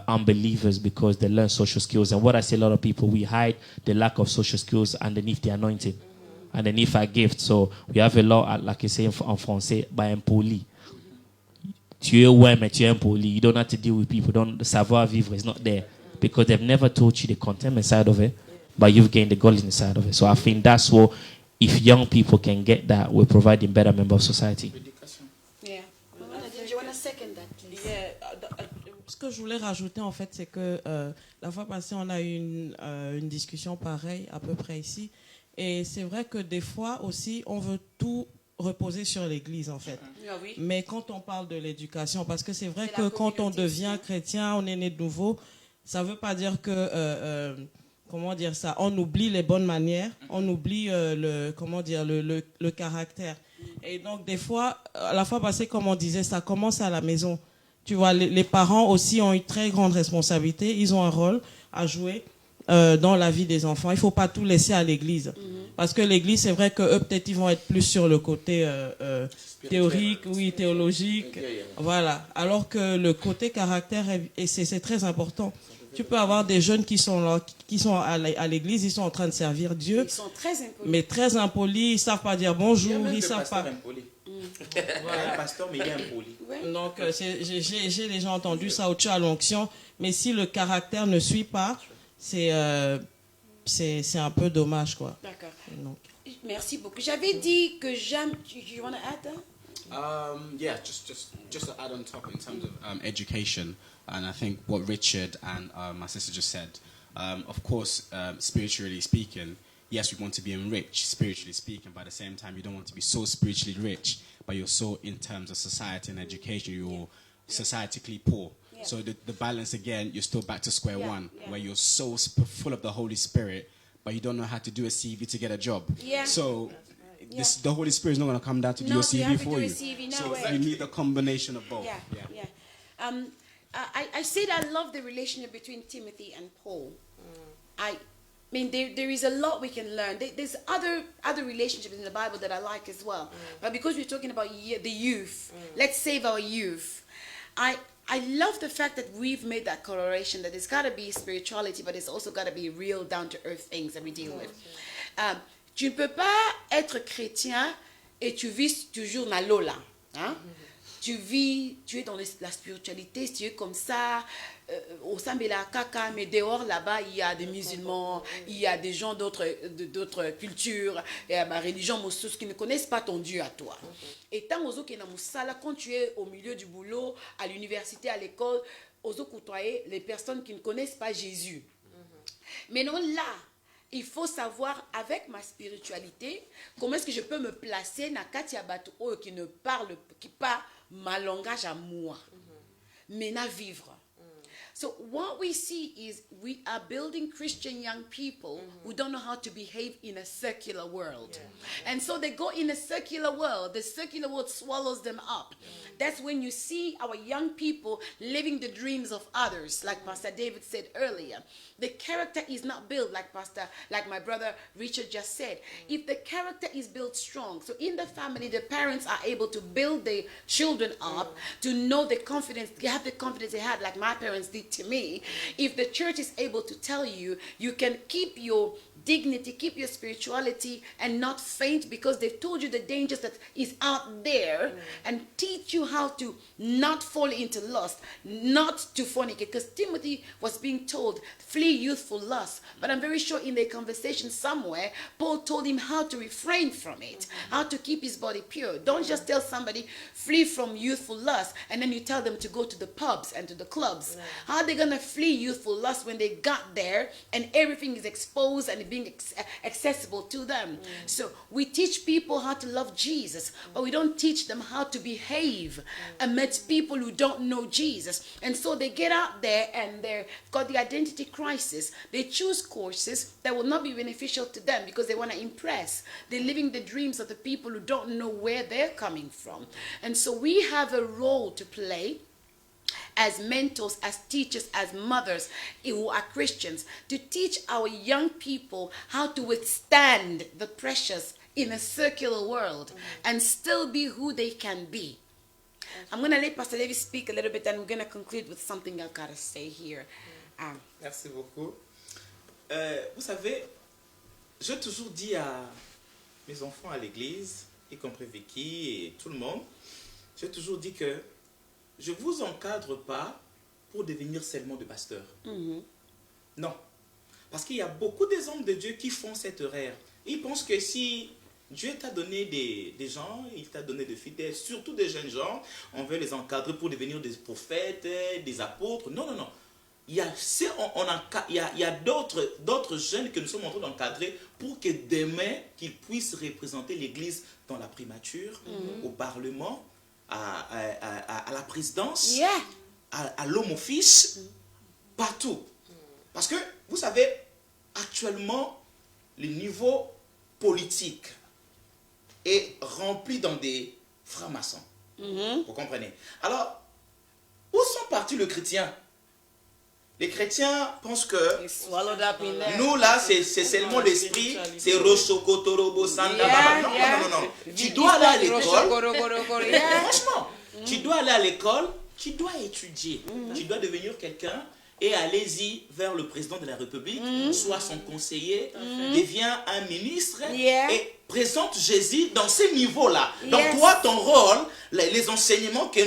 Speaker 8: unbelievers because they learn social skills. And what I see a lot of people, we hide the lack of social skills underneath the anointing, underneath our gift. So we have a lot, like you say en français, by impoli. Tu es ouais, mais tu es impoli. You don't have to deal with people. The savoir vivre is not there because they've never taught you the contentment side of it, but you've gained the godliness side of it. So I think that's what, if young people can get that, we're providing better member of society.
Speaker 3: Yeah. Did you want to second that, please?
Speaker 7: Yeah, ce que je voulais rajouter en fait, c'est que la fois passée, on a eu une discussion pareille à peu près ici. Et c'est vrai que des fois aussi, on veut tout reposer sur l'Église en fait.
Speaker 3: Ah oui.
Speaker 7: Mais quand on parle de l'éducation, parce que c'est vrai que quand on devient chrétien, on est né de nouveau, ça ne veut pas dire que, comment dire ça, on oublie les bonnes manières, on oublie le caractère. Et donc des fois, à la fois passée, comme on disait, ça commence à la maison. Tu vois, les parents aussi ont une très grande responsabilité, ils ont un rôle à jouer dans la vie des enfants. Il ne faut pas tout laisser à l'église. Parce que l'église, c'est vrai qu'eux, peut-être, ils vont être plus sur le côté théorique, oui, théologique. Voilà. Alors que le côté caractère, c'est très important. Tu peux avoir des jeunes qui sont là, qui sont à l'église, ils sont en train de servir Dieu.
Speaker 3: Ils sont très impolis.
Speaker 7: Mais très impolis, ils ne savent pas dire bonjour, ils ne savent pas.
Speaker 4: Voilà. Pasteur, mais il est impoli.
Speaker 3: Ouais.
Speaker 7: Donc, j'ai déjà entendu ça au à l'onction. Mais si le caractère ne suit pas, c'est un peu dommage, quoi.
Speaker 3: D'accord.
Speaker 7: Donc.
Speaker 3: Merci beaucoup. J'avais dit que j'aime... You want to add that?
Speaker 5: Yeah, just to add on top in terms of education, and I think what Richard and my sister just said, of course, spiritually speaking, yes, we want to be enriched, spiritually speaking, but at the same time, you don't want to be so spiritually rich, but you're so, in terms of society and education, you're societally poor. Yeah. So the balance, again, you're still back to square one, where you're so full of the Holy Spirit, but you don't know how to do a CV to get a job. Yeah. So the Holy Spirit is not going to come down to do your CV for you. So you need a combination of both.
Speaker 3: Yeah. I said I love the relationship between Timothy and Paul. I mean, there is a lot we can learn. There's other relationships in the Bible that I like as well. But because we're talking about the youth, let's save our youth. I love the fact that we've made that correlation that it's got to be spirituality, but it's also got to be real, down-to-earth things that we deal with. Tu ne peux pas être chrétien et tu vis toujours dans l'eau-là. Hein? Tu es dans la spiritualité, tu es comme ça, au Sambela Kaka, mais dehors là-bas, il y a des musulmans, il y a des gens d'autres cultures, et ma religion, qui ne connaissent pas ton Dieu à toi. Et tant aux autres, quand tu es au milieu du boulot, à l'université, à l'école, aux autres côtoyer les personnes qui ne connaissent pas Jésus. Mais non, là, il faut savoir, avec ma spiritualité, comment est-ce que je peux me placer dans Katia Bato qui ne parle pas ma langage à moi, mais na vivre. So what we see is we are building Christian young people who don't know how to behave in a secular world. And so they go in a secular world. The secular world swallows them up. That's when you see our young people living the dreams of others, like Pastor David said earlier. The character is not built like my brother Richard just said. If the character is built strong, so in the family, the parents are able to build the children up to know the confidence, they have the confidence they had, like my parents did to me. If the church is able to tell you, you can keep your dignity, keep your spirituality and not faint because they've told you the dangers that is out there and teach you how to not fall into lust, not to fornicate, because Timothy was being told, flee youthful lust. But I'm very sure in their conversation somewhere, Paul told him how to refrain from it, how to keep his body pure. Don't just tell somebody, flee from youthful lust, and then you tell them to go to the pubs and to the clubs. How are they going to flee youthful lust when they got there and everything is exposed and being accessible to them? So we teach people how to love Jesus, but we don't teach them how to behave amidst people who don't know Jesus. And so they get out there and they've got the identity crisis. They choose courses that will not be beneficial to them because they want to impress. They're living the dreams of the people who don't know where they're coming from. And so we have a role to play as mentors, as teachers, as mothers who are Christians, to teach our young people how to withstand the pressures in a circular world and still be who they can be. I'm going to let Pastor David speak a little bit, and we're going to conclude with something I've got to say here.
Speaker 4: Merci beaucoup. Vous savez, j'ai toujours dit à mes enfants à l'église, y compris Vicky et tout le monde, j'ai toujours dit que je ne vous encadre pas pour devenir seulement de pasteurs. Non. Parce qu'il y a beaucoup des hommes de Dieu qui font cette erreur. Ils pensent que si Dieu t'a donné des gens, il t'a donné des fidèles, surtout des jeunes gens, on veut les encadrer pour devenir des prophètes, des apôtres. Non, non, non. Il y a d'autres jeunes que nous sommes en train d'encadrer pour que demain, qu'ils puissent représenter l'Église dans la primature, au Parlement, à la présidence, à l'homme office, partout. Parce que, vous savez, actuellement, le niveau politique est rempli dans des francs-maçons. Vous comprenez? Alors, où sont partis les chrétiens? Les chrétiens pensent que nous là, c'est seulement l'esprit, c'est Roshokotorobo Sanda. Non, non, non. Tu dois aller à l'école. Franchement, tu dois aller à l'école, tu dois étudier. Tu dois devenir quelqu'un et allez-y vers le président de la République, soit son conseiller, devient un ministre et présente Jésus dans ces niveaux-là. Donc toi, ton rôle, les enseignements que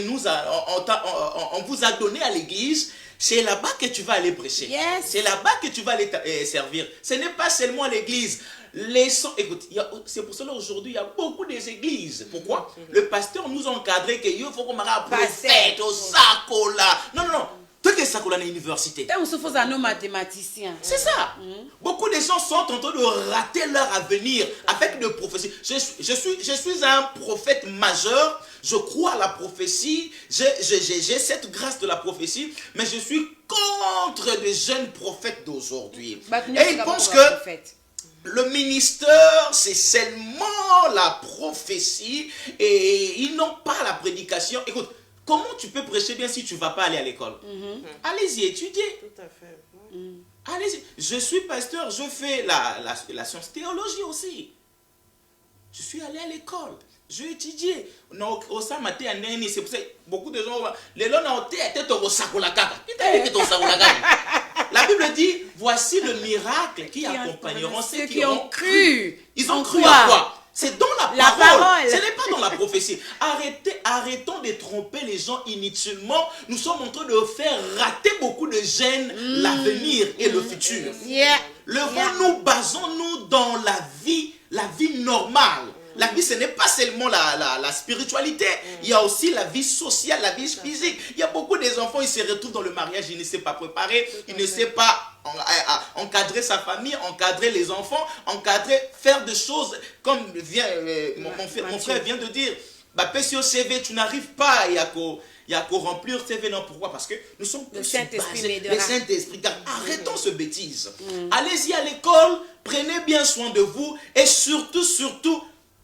Speaker 4: on vous a donnés à l'église, c'est là-bas que tu vas aller prêcher. C'est là-bas que tu vas aller servir. Ce n'est pas seulement l'église. Écoute, c'est pour cela aujourd'hui, il y a beaucoup des églises. Pourquoi? Le pasteur nous a encadré qu'il faut qu'on m'arrête prophète, au sacola. Non, non, non. Tout est sacola dans l'université. C'est ça. Beaucoup de gens sont en train de rater leur avenir avec des prophéties. Je suis un prophète majeur. Je crois à la prophétie. J'ai cette grâce de la prophétie. Mais je suis contre les jeunes prophètes d'aujourd'hui. Et ils pensent que le ministère, c'est seulement la prophétie. Et ils n'ont pas la prédication. Écoute, comment tu peux prêcher bien si tu ne vas pas aller à l'école? Allez-y, étudiez. Tout à fait. Allez-y. Je suis pasteur, je fais la science théologie aussi. Je suis allé à l'école. J'ai étudié. Non, au Samate, c'est pour ça que beaucoup de gens. Les gens ont été au Sakolaka. La Bible dit, voici le miracle qui accompagneront ceux qui ont cru. Ils ont cru à quoi? C'est dans la parole. Ce n'est pas dans la prophétie. Arrêtons de tromper les gens inutilement. Nous sommes en train de faire rater beaucoup de jeunes l'avenir et le futur. Levons-nous, basons-nous dans la vie normale. La vie, ce n'est pas seulement la spiritualité. Il y a aussi la vie sociale, la vie physique. Il y a beaucoup des enfants, ils se retrouvent dans le mariage, ils ne savent pas préparer, ils ne savent pas encadrer sa famille, encadrer les enfants, faire des choses comme mon frère vient de dire. PCO CV, tu n'arrives pas, il y a qu'à remplir CV. Non, pourquoi? Parce que nous sommes
Speaker 3: le Saint-Esprit.
Speaker 4: Le Saint-Esprit. Arrêtons ce bêtise. Allez-y à l'école, prenez bien soin de vous et surtout,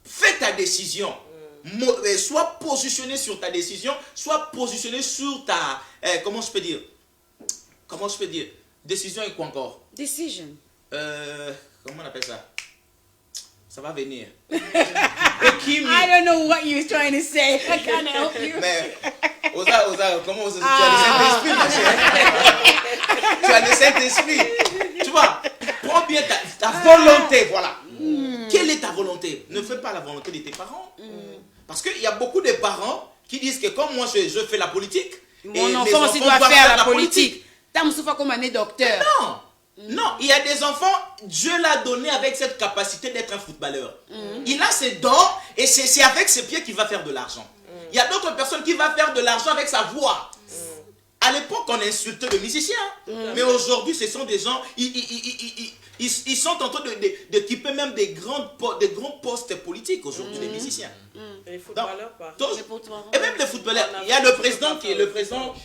Speaker 4: fais ta décision. Sois positionné sur ta décision, sois positionné sur ta... Comment je peux dire? Décision et quoi encore?
Speaker 3: Decision.
Speaker 4: Comment on appelle ça? Ça va venir.
Speaker 3: I don't know what you're trying to say. I can't help you.
Speaker 4: Mais, comment tu as le Saint-Esprit? Tu as le Saint-Esprit. Tu vois, prends bien ta volonté, voilà. Quelle est ta volonté? Ne fais pas la volonté de tes parents. Parce qu'il y a beaucoup de parents qui disent que comme moi je fais la politique,
Speaker 3: mon enfant aussi doit faire la politique. Comme un docteur.
Speaker 4: Non, il y a des enfants, Dieu l'a donné avec cette capacité d'être un footballeur. Il a ses dons et c'est avec ses pieds qu'il va faire de l'argent. Il y a d'autres personnes qui vont faire de l'argent avec sa voix. À l'époque, on insultait les musiciens. Mais aujourd'hui, ce sont des gens, ils sont en train d'occuper même des grands postes politiques aujourd'hui, les musiciens.
Speaker 7: Et les footballeurs,
Speaker 4: et même les footballeurs. Il y a le président qui est le président.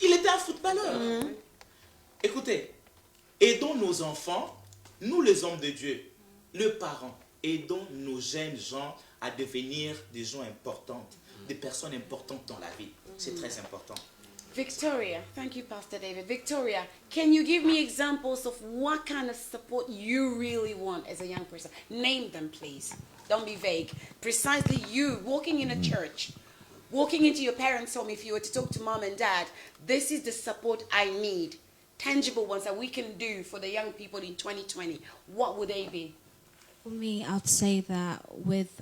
Speaker 4: Il était un footballeur. Écoutez, aidons nos enfants, nous les hommes de Dieu, les parents, aidons nos jeunes gens à devenir des gens importants. des personnes importantes dans la vie. C'est très important.
Speaker 3: Victoria, thank you, Pastor David. Victoria, can you give me examples of what kind of support you really want as a young person? Name them, please. Don't be vague. Precisely you, walking in a church, walking into your parents' home, if you were to talk to mom and dad, this is the support I need. Tangible ones that we can do for the young people in 2020. What would they be?
Speaker 6: For me, I'd say that with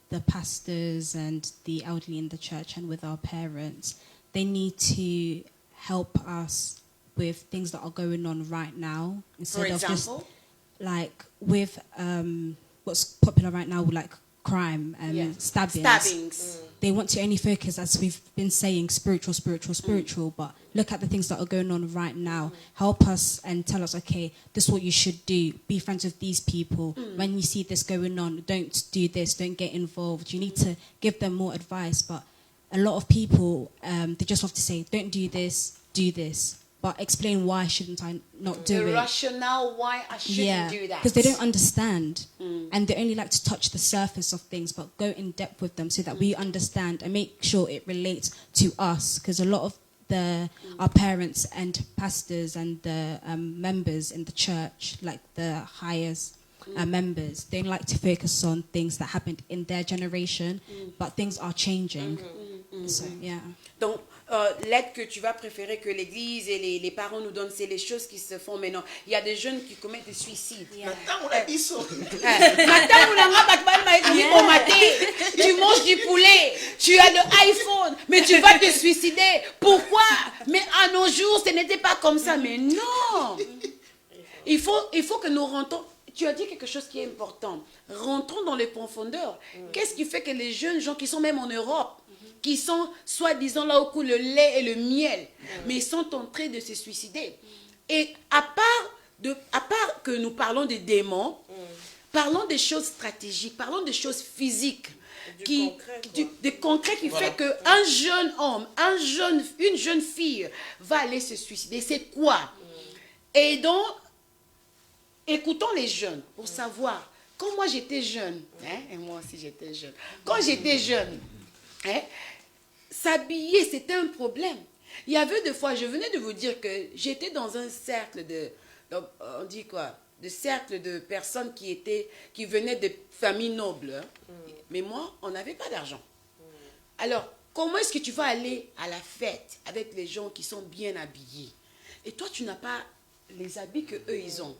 Speaker 6: the pastors and the elderly in the church and with our parents, they need to help us with things that are going on right now.
Speaker 3: For example?
Speaker 6: Of just, like, with what's popular right now, like crime and stabbings. They want to only focus, as we've been saying, spiritual, but look at the things that are going on right now. Help us and tell us, okay, this is what you should do. Be friends with these people. When you see this going on, don't do this, don't get involved. You need to give them more advice. But a lot of people, they just have to say, don't do this, do this. But explain why shouldn't I not do it.
Speaker 3: The rationale why I shouldn't do that.
Speaker 6: Because they don't understand. And they only like to touch the surface of things, but go in depth with them so that we understand and make sure it relates to us. Because a lot of our parents and pastors and the members in the church, like the highest members, they like to focus on things that happened in their generation, but things are changing. So, yeah.
Speaker 3: Donc, l'aide que tu vas préférer que l'Église et les parents nous donnent, c'est les choses qui se font maintenant. Il y a des jeunes qui commettent des suicides. Tu manges du poulet, tu as de iPhone, mais tu vas te suicider. Pourquoi? Mais à nos jours, ce n'était pas comme ça. Mais non! Il faut que nous rentrons. Tu as dit quelque chose qui est important. Rentrons dans les profondeurs. Qu'est-ce qui fait que les jeunes gens qui sont même en Europe, qui sont soi-disant là où coule le lait et le miel, mais ils sont en train de se suicider. Et à part que nous parlons des démons, parlons des choses stratégiques, parlons des choses physiques, des concrets qui fait qu'un jeune homme, une jeune fille va aller se suicider. C'est quoi? Et donc, écoutons les jeunes pour savoir. Quand moi j'étais jeune, et moi aussi j'étais jeune, quand j'étais jeune, s'habiller, c'était un problème. Il y avait des fois, je venais de vous dire que j'étais dans un cercle on dit quoi? De cercle de personnes qui venaient de familles nobles. Mais moi, on n'avait pas d'argent. Alors, comment est-ce que tu vas aller à la fête avec les gens qui sont bien habillés? Et toi, tu n'as pas les habits que eux ils ont.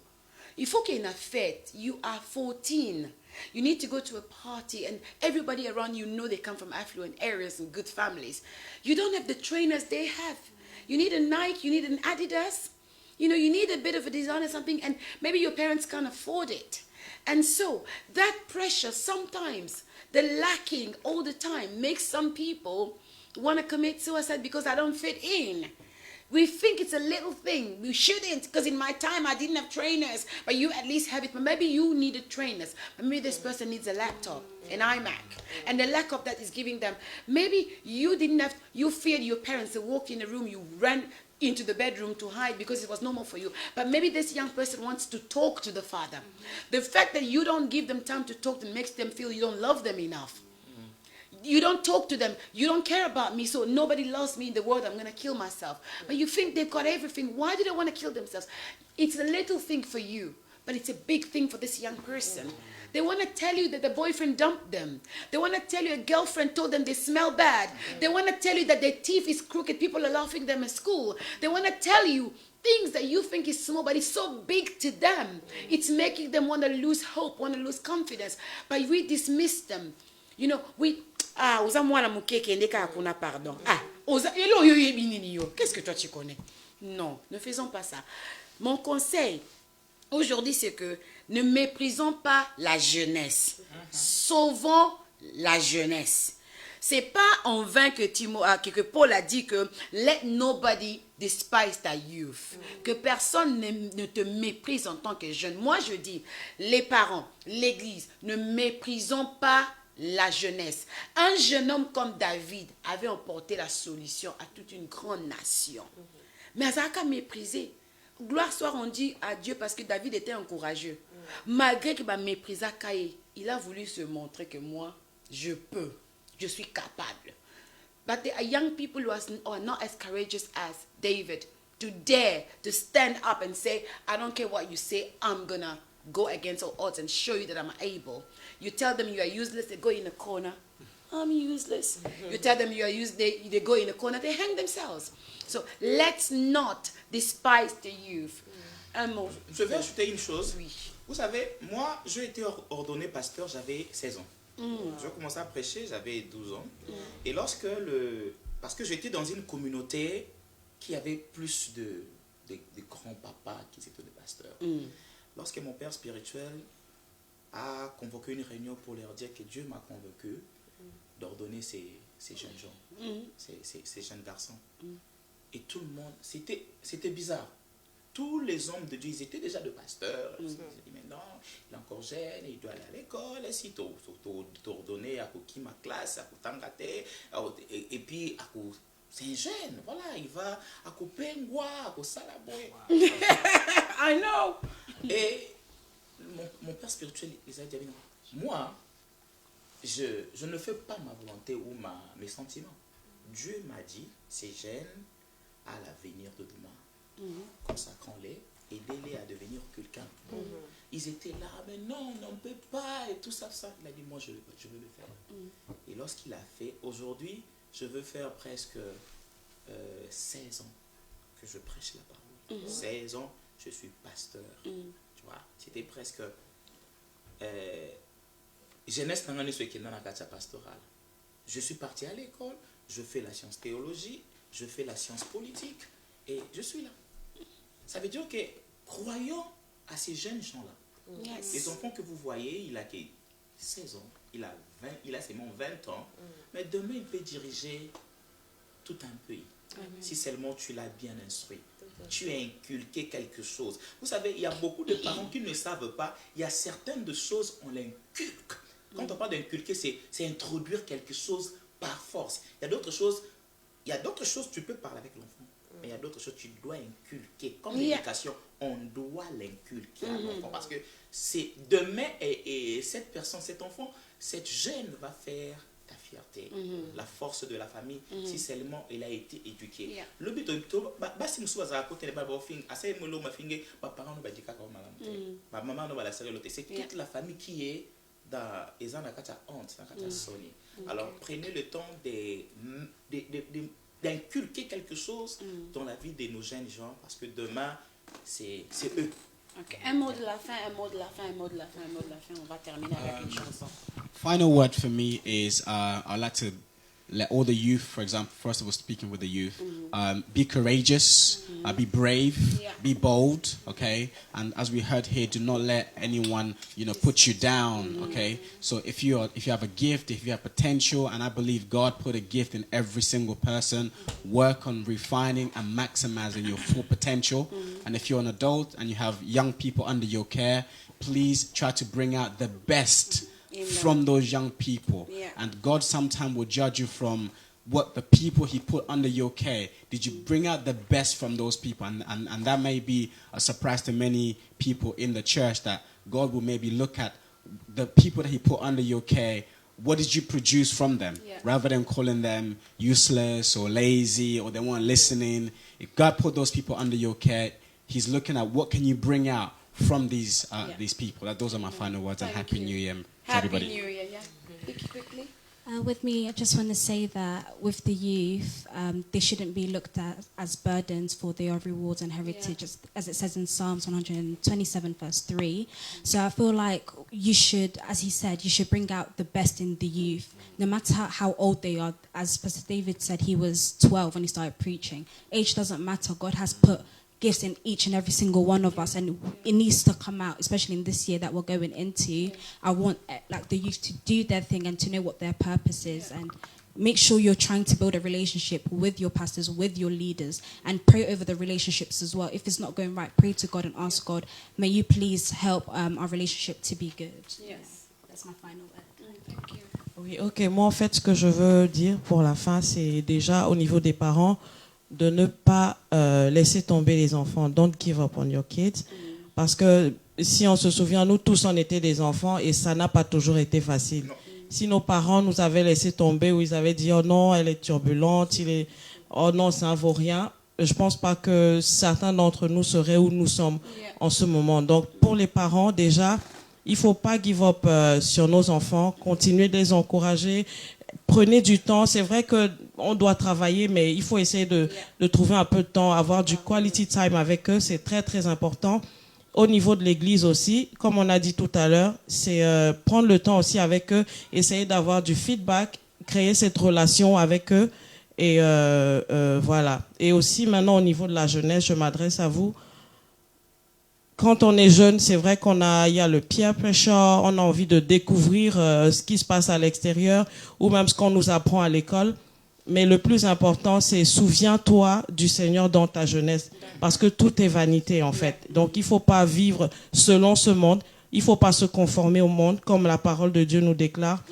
Speaker 3: Il faut qu'il y ait une fête. You are 14. You need to go to a party and everybody around you know they come from affluent areas and good families. You don't have the trainers they have. You need a Nike, you need an Adidas. You know, you need a bit of a design or something, and maybe your parents can't afford it. And so that pressure sometimes, the lacking all the time, makes some people want to commit suicide because I don't fit in. We think it's a little thing. We shouldn't, because in my time I didn't have trainers, but you at least have it. But maybe you needed trainers. But maybe this person needs a laptop, an iMac, and the lack of that is giving them. Maybe you didn't have, you feared your parents. They walked in the room, you ran into the bedroom to hide because it was normal for you. But maybe this young person wants to talk to the father. The fact that you don't give them time to talk to them makes them feel you don't love them enough. You don't talk to them. You don't care about me, so nobody loves me in the world. I'm going to kill myself. But you think they've got everything. Why do they want to kill themselves? It's a little thing for you, but it's a big thing for this young person. They want to tell you that the boyfriend dumped them. They want to tell you a girlfriend told them they smell bad. They want to tell you that their teeth is crooked. People are laughing at them at school. They want to tell you things that you think is small, but it's so big to them. It's making them want to lose hope, want to lose confidence. But we dismiss them. You know, oza mwana mukeke ndeka akuna pardon. Qu'est-ce que toi tu connais? Non, ne faisons pas ça. Mon conseil aujourd'hui, c'est que ne méprisons pas la jeunesse. Sauvons la jeunesse. C'est pas en vain que Paul a dit que let nobody despise thy youth. Que personne ne te méprise en tant que jeune. Moi, je dis, les parents, l'église, ne méprisons pas la jeunesse. Un jeune homme comme David avait emporté la solution à toute une grande nation. Mais Azaka méprisé. Gloire soit rendue à Dieu parce que David était un courageux. Malgré qu'il m'a méprisé, il a voulu se montrer que moi, je peux. je suis capable. But there are young people who are not as courageous as David to dare to stand up and say, I don't care what you say, I'm going to go against all odds and show you that I'm able. You tell them you are useless, they go in a corner. I'm useless. You tell them you are useless, they go in a corner, they hang themselves. So let's not despise the youth. Un mot.
Speaker 4: Je vais ajouter une chose.
Speaker 3: Oui.
Speaker 4: Vous savez, moi, j'ai été ordonné pasteur, j'avais 16 ans. J'ai commencé à prêcher, j'avais 12 ans. Et parce que j'étais dans une communauté qui avait plus de grands-papas qui étaient des pasteurs. Lorsque mon père spirituel a convoqué une réunion pour leur dire que Dieu m'a convaincu d'ordonner ces jeunes gens, ces jeunes garçons. Et tout le monde, c'était bizarre. Tous les hommes de Dieu, ils étaient déjà des pasteurs. Ils se disaient, mais non, il est encore jeune, il doit aller à l'école. Et si tu ordonné à qui ma classe, à Tangate, et puis c'est un jeune, voilà, il va à Kopengwa, à Salaboy.
Speaker 3: I know.
Speaker 4: Et mon père spirituel, il a dit, moi, je ne fais pas ma volonté ou mes sentiments. Dieu m'a dit, ces jeunes à l'avenir de demain. Consacrons-les, aidez-les à devenir quelqu'un. Ils étaient là, mais non, on ne peut pas, et tout ça, ça. Il a dit, moi, je veux le faire. Et lorsqu'il a fait, aujourd'hui, je veux faire presque 16 ans que je prêche la parole. 16 ans, je suis pasteur. Tu vois, c'était presque jeunesse dans la pastorale. Je suis parti à l'école, je fais la science théologie, je fais la science politique, et je suis là. Ça veut dire que croyons à ces jeunes gens-là.
Speaker 3: Yes.
Speaker 4: Les enfants que vous voyez, il a 16 ans, il a seulement 20 ans, mais demain il peut diriger tout un pays. Si seulement tu l'as bien instruit. Tu as inculqué quelque chose. Vous savez, il y a beaucoup de parents qui ne savent pas, il y a certaines de choses, on l'inculque. Quand on parle d'inculquer, c'est introduire quelque chose par force. Il y a d'autres choses, tu peux parler avec l'enfant. Mais il y a d'autres choses que tu dois inculquer. Comme l'éducation, on doit l'inculquer à l'enfant. Parce que c'est demain, et cette personne, cet enfant, cette jeune va faire ta fierté. La force de la famille, si seulement elle a été éduquée. Le but de tout, si nous sommes à côté de c'est toute la famille qui est dans les ans alors prenez le temps d'inculquer quelque chose dans la vie de nos jeunes gens, parce que demain, c'est eux.
Speaker 3: Okay. Un mot de la fin, un mot de la fin, un mot de la fin, un mot de la fin. On va terminer avec une chanson.
Speaker 5: Final word for me is I'd like to let all the youth, for example, first of all, speaking with the youth, be courageous, be brave, be bold, okay? And as we heard here, do not let anyone, put you down, okay? So if you have a gift, if you have potential, and I believe God put a gift in every single person, work on refining and maximizing your full potential. And if you're an adult and you have young people under your care, please try to bring out the best from those young people. And God sometimes will judge you from what the people he put under your care. Did you bring out the best from those people? And that may be a surprise to many people in the church, that God will maybe look at the people that he put under your care. What did you produce from them? Rather than calling them useless or lazy or they weren't listening. If God put those people under your care, he's looking at what can you bring out from these people. Those are my final words. And Happy New Year to everybody.
Speaker 3: Happy New Year, quickly.
Speaker 6: With me, I just want to say that with the youth, they shouldn't be looked at as burdens, for they are rewards and heritage, as it says in Psalms 127 verse 3. So I feel like you should, as he said, you should bring out the best in the youth, no matter how old they are. As Pastor David said, he was 12 when he started preaching. Age doesn't matter. God has put gifts in each and every single one of us, and it needs to come out, especially in this year that we're going into. I want the youth to do their thing and to know what their purpose is, and make sure you're trying to build a relationship with your pastors, with your leaders, and pray over the relationships as well. If it's not going right, pray to God and ask God, may you please help our relationship to be good.
Speaker 3: Yes.
Speaker 6: That's my final word.
Speaker 3: Thank you.
Speaker 7: Oui, ok. Moi, en fait, ce que je veux dire pour la fin, c'est déjà au niveau des parents, de ne pas laisser tomber les enfants. Don't give up on your kids. Parce que si on se souvient, nous tous, on était des enfants et ça n'a pas toujours été facile. si nos parents nous avaient laissé tomber ou ils avaient dit oh non, elle est turbulente, oh non, ça ne vaut rien, je pense pas que certains d'entre nous seraient où nous sommes en ce moment. Donc pour les parents, déjà, il faut pas give up sur nos enfants, continuer de les encourager. Prenez du temps. C'est vrai que on doit travailler, mais il faut essayer de trouver un peu de temps, avoir du quality time avec eux. C'est très, très important. Au niveau de l'église aussi, comme on a dit tout à l'heure, c'est prendre le temps aussi avec eux, essayer d'avoir du feedback, créer cette relation avec eux. Et voilà. Et aussi, maintenant, au niveau de la jeunesse, je m'adresse à vous. Quand on est jeune, c'est vrai il y a le peer pressure, on a envie de découvrir ce qui se passe à l'extérieur ou même ce qu'on nous apprend à l'école. Mais le plus important, c'est souviens-toi du Seigneur dans ta jeunesse. Parce que tout est vanité, en fait. Donc, il ne faut pas vivre selon ce monde. Il ne faut pas se conformer au monde, comme la parole de Dieu nous déclare.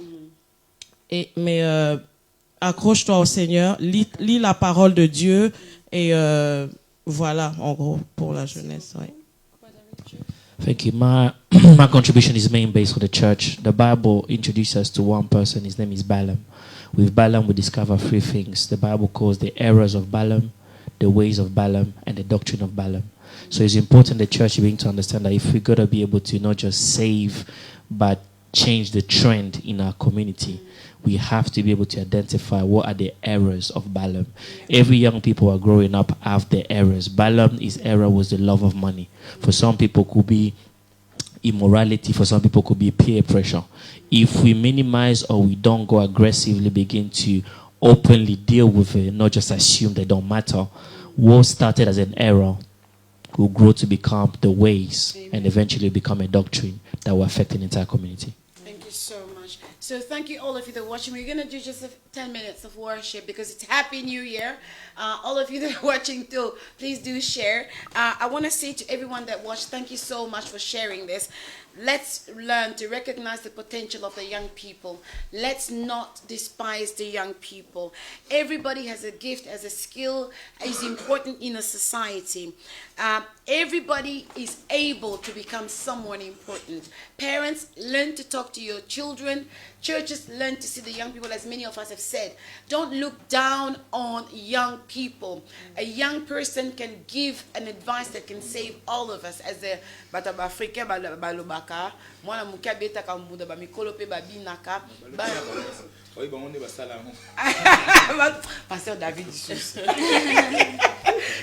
Speaker 7: Mais accroche-toi au Seigneur, lis la parole de Dieu. Et voilà, en gros, pour la jeunesse. Ouais.
Speaker 8: Thank you. My contribution is main based for the church. The Bible introduces us to one person. His name is Balaam. With Balaam, we discover three things. The Bible calls the errors of Balaam, the ways of Balaam, and the doctrine of Balaam. So it's important the church being to understand that if we're going to be able to not just save, but change the trend in our community, we have to be able to identify what are the errors of Balaam. Every young people who are growing up have their errors. Balaam's error was the love of money. For some people, could be immorality. For some people, could be peer pressure. If we minimize or we don't go aggressively begin to openly deal with it, not just assume they don't matter, what started as an error will grow to become the ways and eventually become a doctrine that will affect an entire community.
Speaker 3: Thank you so much. So thank you all of you that are watching. We're going to do just 10 minutes of worship because it's Happy New Year. All of you that are watching too, please do share. I want to say to everyone that watched, thank you so much for sharing this. Let's learn to recognize the potential of the young people. Let's not despise the young people. Everybody has a gift, has a skill, is important in a society. Everybody is able to become someone important. Parents, learn to talk to your children. Churches, learn to see the young people, as many of us have said. Don't look down on young people. A young person can give an advice that can save all of us. As the Africa balobaka, mwana mukia beta kamuda ba mikolo pe ba binaka.
Speaker 4: Oui, bon, on est basala.
Speaker 3: Pastor David Jesus.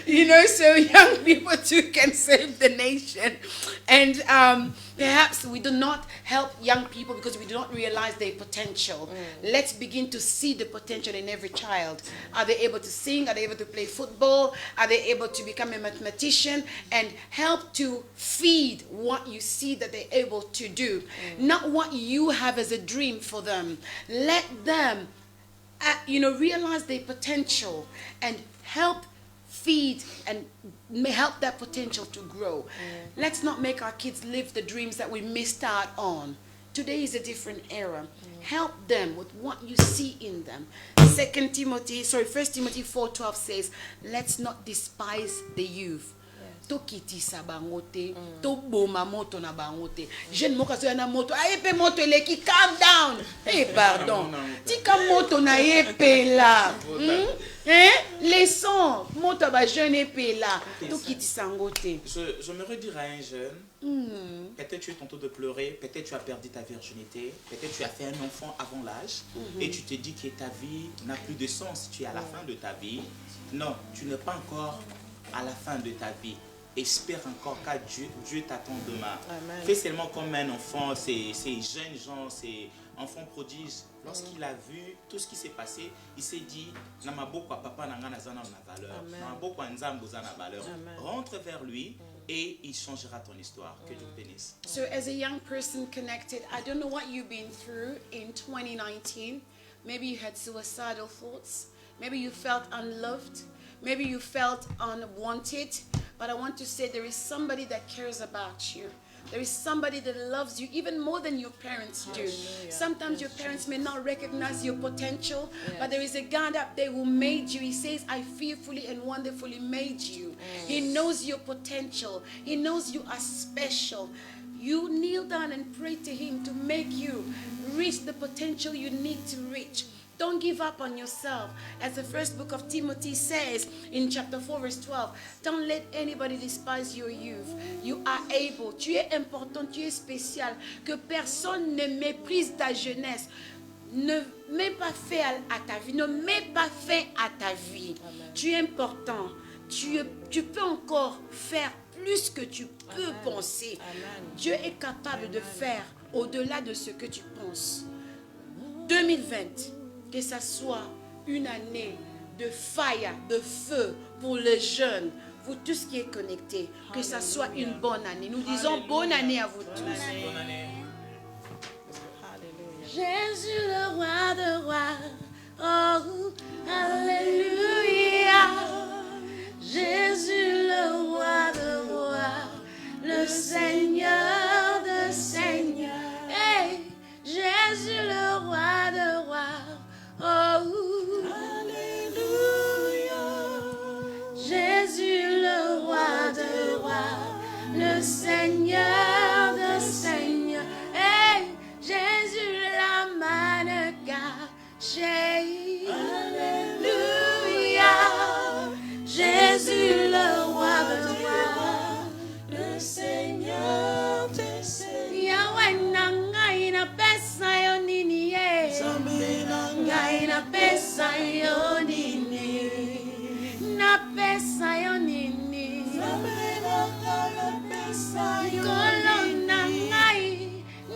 Speaker 3: You know, so young people too can save the nation. And perhaps we do not help young people because we do not realize their potential. Let's begin to see the potential in every child. Are they able to sing? Are they able to play football? Are they able to become a mathematician? And help to feed what you see that they're able to do. Not what you have as a dream for them. Let them, realize their potential and help feed and help that potential to grow. Let's not make our kids live the dreams that we missed out on. Today is a different era. Help them with what you see in them. 1 Timothy 4:12 says, let's not despise the youth. Tokitisa bangote, to boma moto na bangote. Jeune mokazo na moto, ayepe moto eleki, calm down. Pardon. Tika moto na yepe la. Laissons moto ba jeune epe la. Tokitisa ngote.
Speaker 4: Je me redire à un jeune, peut-être tu es tantôt de pleurer, peut-être tu as perdu ta virginité, peut-être tu as fait un enfant avant l'âge et tu te dis que ta vie n'a plus de sens, tu es à la fin de ta vie. Non, tu n'es pas encore à la fin de ta vie. Espère encore qu'à Dieu t'attend demain. Amen. Fais seulement comme un enfant, ces jeunes gens, ces enfants prodiges. Lorsqu'il a vu tout ce qui s'est passé, il s'est dit, papa valeur. Rentre vers lui et il changera ton histoire. Que Dieu bénisse.
Speaker 3: So as a young person connected, I don't know what you've been through in 2019. Maybe you had suicidal thoughts. Maybe you felt unloved. Maybe you felt unwanted. But I want to say there is somebody that cares about you. There is somebody that loves you even more than your parents do. Sometimes your parents may not recognize your potential, but there is a God up there who made you. He says, I fearfully and wonderfully made you. He knows your potential. He knows you are special. you kneel down and pray to him to make you reach the potential you need to reach. Don't give up on yourself. As the first book of Timothy says in chapter 4 verse 12, don't let anybody despise your youth. You are able. Tu es important, tu es spécial. Que personne ne méprise ta jeunesse. Ne mets pas fin à ta vie. Ne mets pas fin à ta vie. Amen. Tu es important. Tu peux encore faire plus que tu peux penser. Amen. Dieu est capable de faire au-delà de ce que tu penses. 2020, que ça soit une année de fire, de feu pour les jeunes, pour tout ce qui est connecté. Que ça soit une bonne année. Nous disons bonne année à vous tous.
Speaker 5: Bonne année.
Speaker 3: Jésus le roi de rois. Oh, alléluia. Jésus le roi de rois. Le Seigneur de seigneurs. Hey, Jésus le roi de rois. Oh, alléluia. Jésus le roi de rois. Le Seigneur de seigneurs. Hey, Jésus la manne cachée. Alléluia. Jésus le roi de rois. Le Seigneur des seigneurs. Yahweh nangai na pesa yo nini ye. Zambe nangai na pesa yo nini. Na pesa yo nini. Zambe nangai na pesa yo nini. Kolo nangai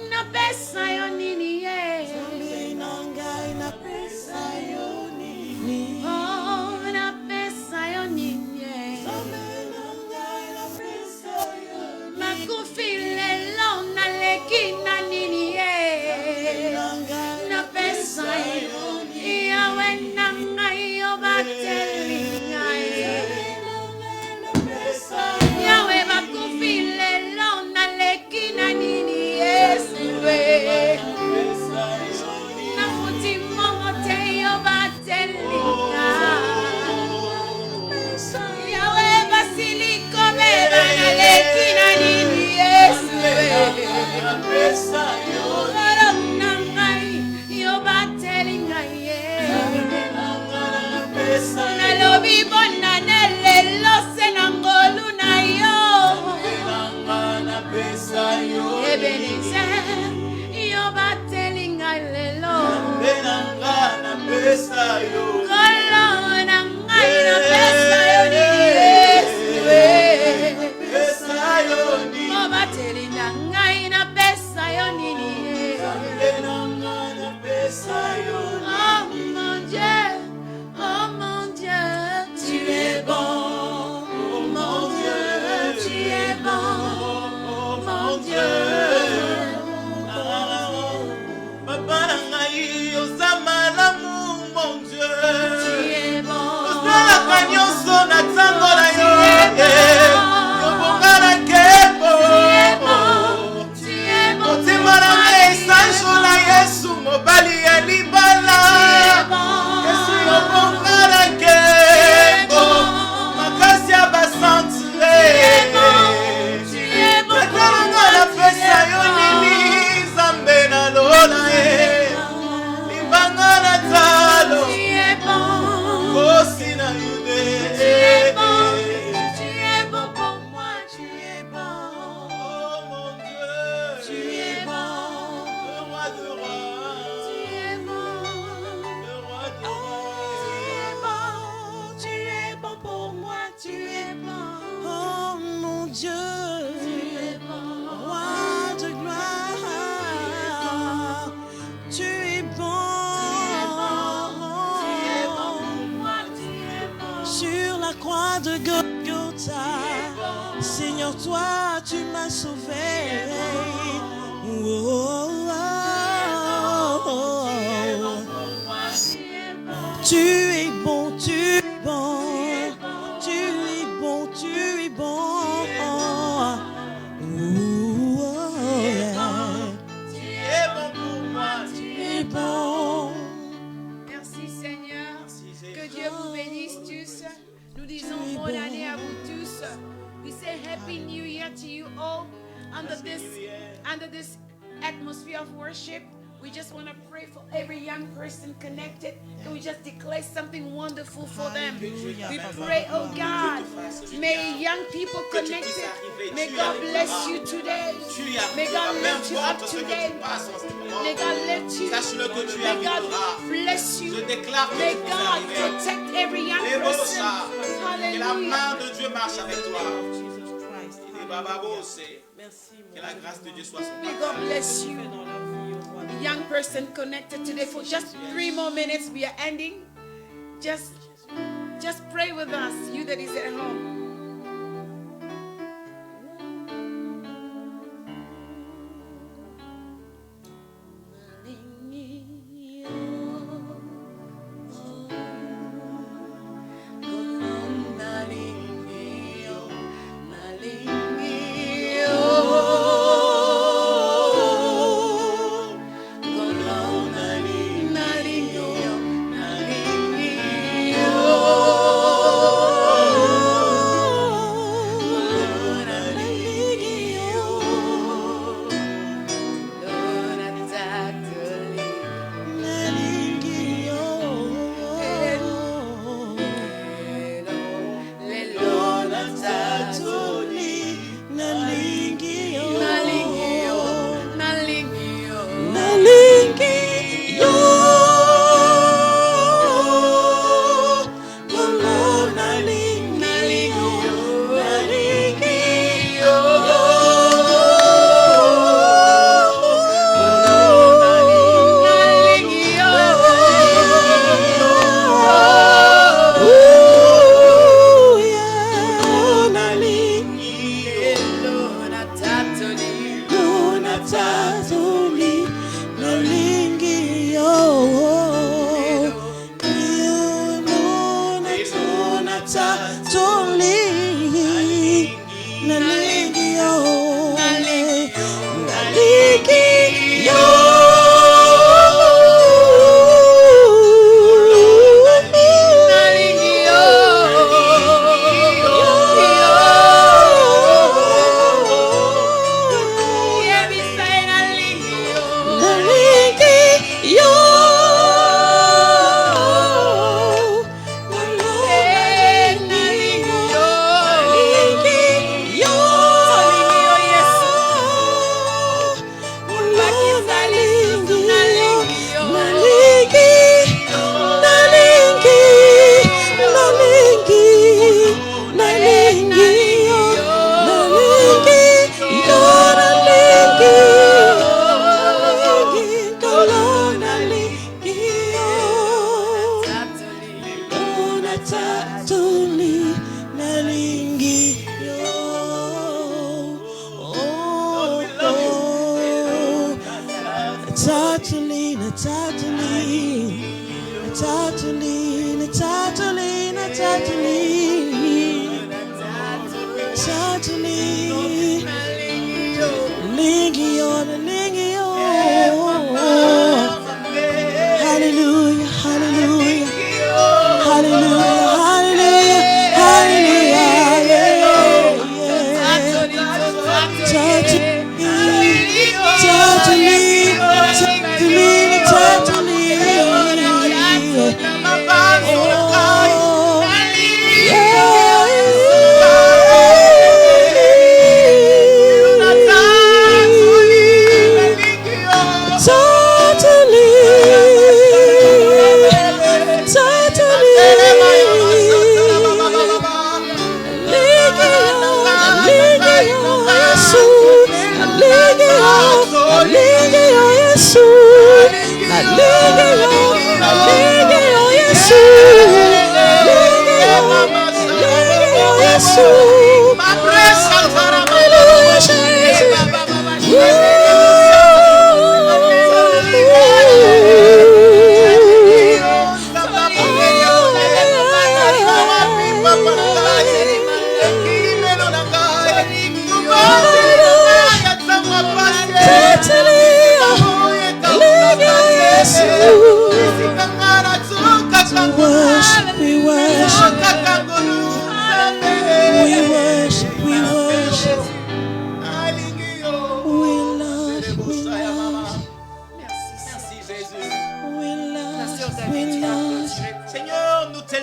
Speaker 3: na pesa yo nini ye. Zambe nangai na pesa yo nini. Oh, na pesa yo nini ye. Zambe nangai na pesa yo nini. Makufile lo na leki na nini ye. Na pesa yo nini. Yahweh nangai yo bateli ngai. Yahweh makufile lo na leki na nini yesu we. Na futi mongo te yo bateli ngai. Yahweh basiliko beba na leki na nini yesu we. Lolo nangai yo bateli ngai ye. Nalobi bonane lelo senangolu na yo. Ebenezer yo bateli ngai lelo. Kolo nangai na pesa yo nini yesu we. Yo bateli nangai na pesa yo nini ye. Oh mon Dieu, oh mon Dieu, tu es bon. Oh mon Dieu, tu es bon. Oh mon Dieu.
Speaker 4: Papa nangai oza malamu mon Dieu.
Speaker 3: Tu es bon.
Speaker 4: Osalaka nyonso na ntango na yo. Yobongana nkembo.
Speaker 3: Tu es bon.
Speaker 4: Motema na ngai esanjo na Yesu mobali ya libala. Yesu yobongana nkembo. Makasi ya basantire. Natalanga na pesa yo nini Zambe na lola ye. Libanga na talo.
Speaker 3: Tu es bon.
Speaker 4: Kosi na yude.
Speaker 3: Tu es bon. Tu es bon pour moi. Tu es bon.
Speaker 4: Oh mon Dieu.
Speaker 3: Tu es bon.
Speaker 4: Le roi de rois.
Speaker 3: Tu es bon.
Speaker 4: Le roi de
Speaker 3: Tu es
Speaker 4: rois.
Speaker 3: bon. Tu es bon pour moi. Tu es bon.
Speaker 7: Oh mon Dieu,
Speaker 3: Tu es bon.
Speaker 7: roi de gloire, tu es bon.
Speaker 3: Tu es bon pour moi. Tu es bon.
Speaker 7: Sur la croix de Golgotha, Seigneur, toi tu m'as sauvé. Oh, oh, oh, oh. Tu es bon, tu es bon. Tu es bon, tu es bon. Oh, yeah.
Speaker 4: Tu es bon pour moi.
Speaker 7: Tu es bon.
Speaker 3: Merci Seigneur.
Speaker 4: Merci, Jésus.
Speaker 3: Que Dieu vous bénisse tous. Nous disons bonne année à vous tous. We say Happy New Year to you all. under this atmosphere of worship, we just want to pray for every young person connected. Can we just declare something wonderful for them? We pray, oh God, may young people connected, may God bless you today. May God lift you up today. May God lift you. May God bless you. May God protect every young person.
Speaker 4: Que la main de Dieu marche avec toi. Que la grâce de Dieu soit sur toi.
Speaker 3: May God bless you. Young person connected today for just 3 more minutes. We are ending. Just pray with us, you that is at home.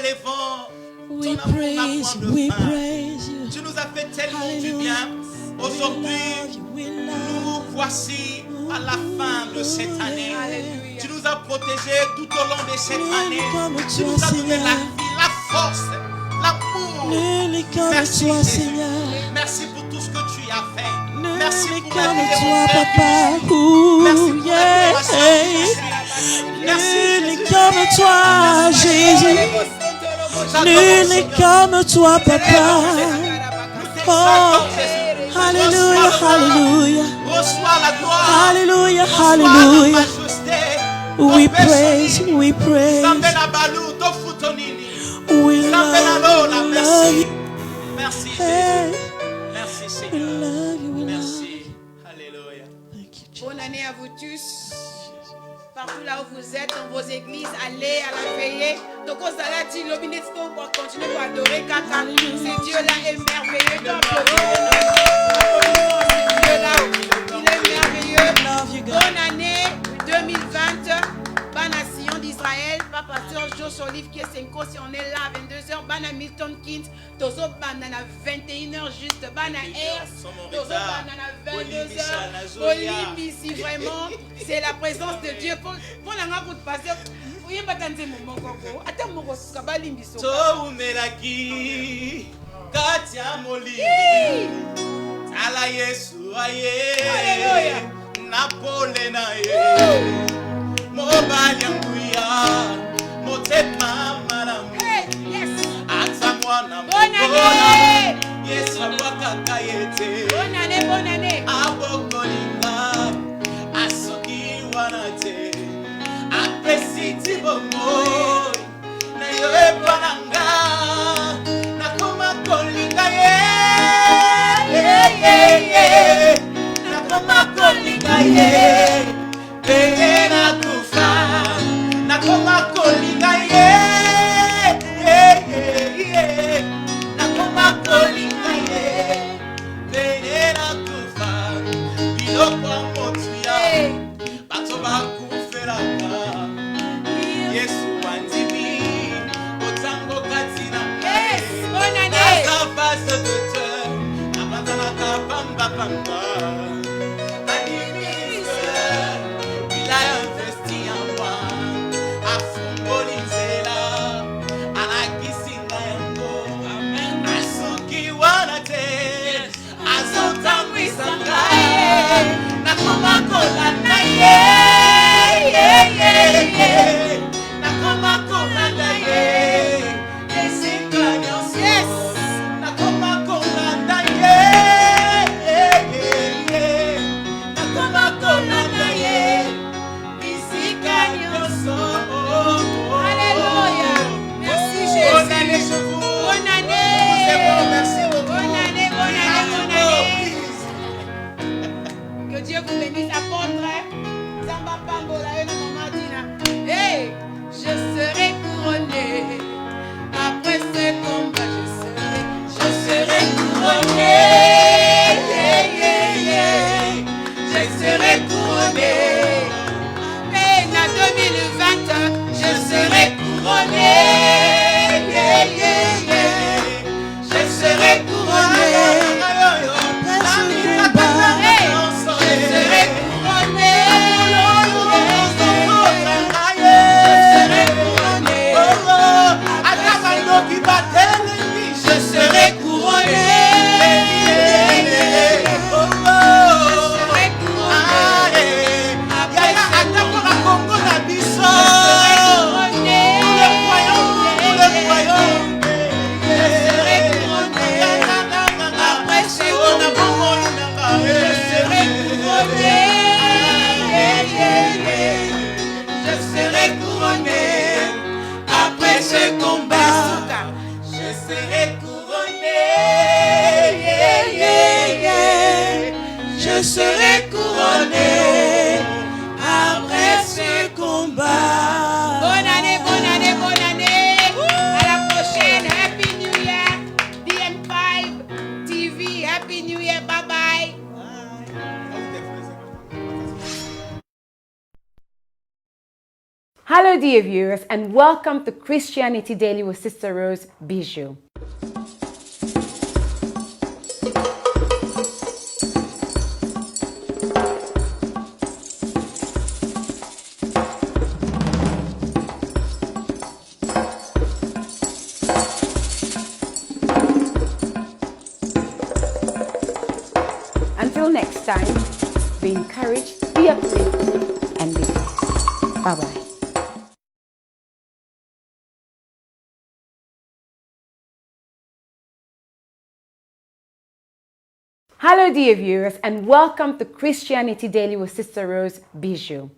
Speaker 4: élevons
Speaker 7: We
Speaker 4: ton amour n'a
Speaker 7: praise
Speaker 4: point
Speaker 7: you,
Speaker 4: de
Speaker 7: we
Speaker 4: fin.
Speaker 7: praise you.
Speaker 4: Tu nous as fait tellement du bien. Aujourd'hui, nous voici à la fin de cette année.
Speaker 3: Alléluia.
Speaker 4: Tu nous as protégés tout au long de cette année.
Speaker 7: comme
Speaker 4: Tu
Speaker 7: toi,
Speaker 4: nous as donné
Speaker 7: Seigneur.
Speaker 4: la vie, la force, l'amour.
Speaker 7: Nul n'est comme
Speaker 4: Merci
Speaker 7: toi,
Speaker 4: Jésus.
Speaker 7: Seigneur.
Speaker 4: Merci pour tout ce que tu as fait.
Speaker 7: Nul
Speaker 4: Merci
Speaker 7: n'est
Speaker 4: pour la
Speaker 7: comme
Speaker 4: vie de
Speaker 7: toi,
Speaker 4: mon frère
Speaker 7: Papa.
Speaker 4: Bibi. Merci pour la
Speaker 7: Yeah.
Speaker 4: libération de Jésus. Merci
Speaker 7: Nul n'est
Speaker 4: Jésus.
Speaker 7: comme toi, Jésus. Nul n'est comme toi, Papa. Oh, Alléluia, Alléluia.
Speaker 4: Reçois la gloire.
Speaker 7: Hallelujah,
Speaker 4: Reçois la
Speaker 7: hallelujah.
Speaker 4: majesté.
Speaker 7: We praise, we praise.
Speaker 4: Zambela balu, tofu tonini.
Speaker 7: We
Speaker 4: Zambela lola,
Speaker 7: love
Speaker 4: merci.
Speaker 7: you.
Speaker 4: Merci
Speaker 7: Hey,
Speaker 4: Jésus. Merci
Speaker 7: we
Speaker 4: Seigneur.
Speaker 7: love you, we love you.
Speaker 4: Merci. Alléluia.
Speaker 7: Thank you, Jesus.
Speaker 3: Bonne année à vous tous. Partout là où vous êtes, dans vos églises, allez à la veillée. Donc, on s'arrête, on va continuer à adorer Kaka. Ce Dieu-là est merveilleux. Donc, applaudissons ce Dieu-là. Il est merveilleux.
Speaker 7: Love you, God.
Speaker 3: Bonne année 2020. Bonne nation d'Israël. Papa, pasteur Josh Olive qui est 5 si on est là à 22h. Bana Milton Keynes. Tozo banana 21h juste. Bana Air. Tozo banana 22h. Olive ici vraiment. C'est la présence de Dieu. Pour la route pasteur. Vous y batanze mon koko. Attends mon koko. Balimbi so.
Speaker 4: Toumelaki katia moli. Ala Yesu aye.
Speaker 3: Alléluia.
Speaker 4: Napole na ye. Mobali yanguya. Motema maramu.
Speaker 3: Yes.
Speaker 4: Ata mwana
Speaker 3: Bonne année.
Speaker 4: Yesu wakaka yete.
Speaker 3: Bonne année, bonne année.
Speaker 4: Abokolinga. Asoki wanate. Apesiti bomoy. Na yo epananga. Nakoma kolinga ye. Nakoma kolinga ye. Peye na kufa. Nakoma kolinga ye. Nakoma kolinga ye. Peye na kufa. Biloko motuya. Bato bakufelaka. Yesu wandimi. Otango katina.
Speaker 3: Yes. Bonne année.
Speaker 4: Nasa face de terre. Nabandanaka pamba pamba. Animiste. Il a investi en moi. Afumbolizela. Anakisinga yango. Asuki wanate. Azotambwisanga. Nakoma kolanda ye. Nakoma kolanda ye. Esika nyonso. Nakoma kolanda ye. Nakoma kolanda ye. Esika nyonso.
Speaker 3: Alléluia. Merci Jésus.
Speaker 4: Bonne année chez vous.
Speaker 3: Bonne année.
Speaker 4: C'est bon, merci beaucoup.
Speaker 3: Bonne année, bonne année, bonne année. Que Dieu vous bénisse, apôtre. Zamba Pambola, Maman Dina. Hey, je serai couronné. Après ce combat, je serai couronné. Je serai couronné. Mais en 2020, je serai couronné. Je serai couronné. Je serai couronné. Après ce combat, je serai couronné. Je serai couronné après ce combat. Bonne année, bonne année, bonne année. À la prochaine. Happy New Year. DM5 TV. Happy New Year. Bye bye.
Speaker 1: Hello Hello, dear viewers, and welcome to Christianity Daily with Sister Rose Bijou. Until next time, be encouraged, be uplifted, and be blessed. Bye-bye. Hello, dear viewers, and welcome to Christianity Daily with Sister Rose Bijou.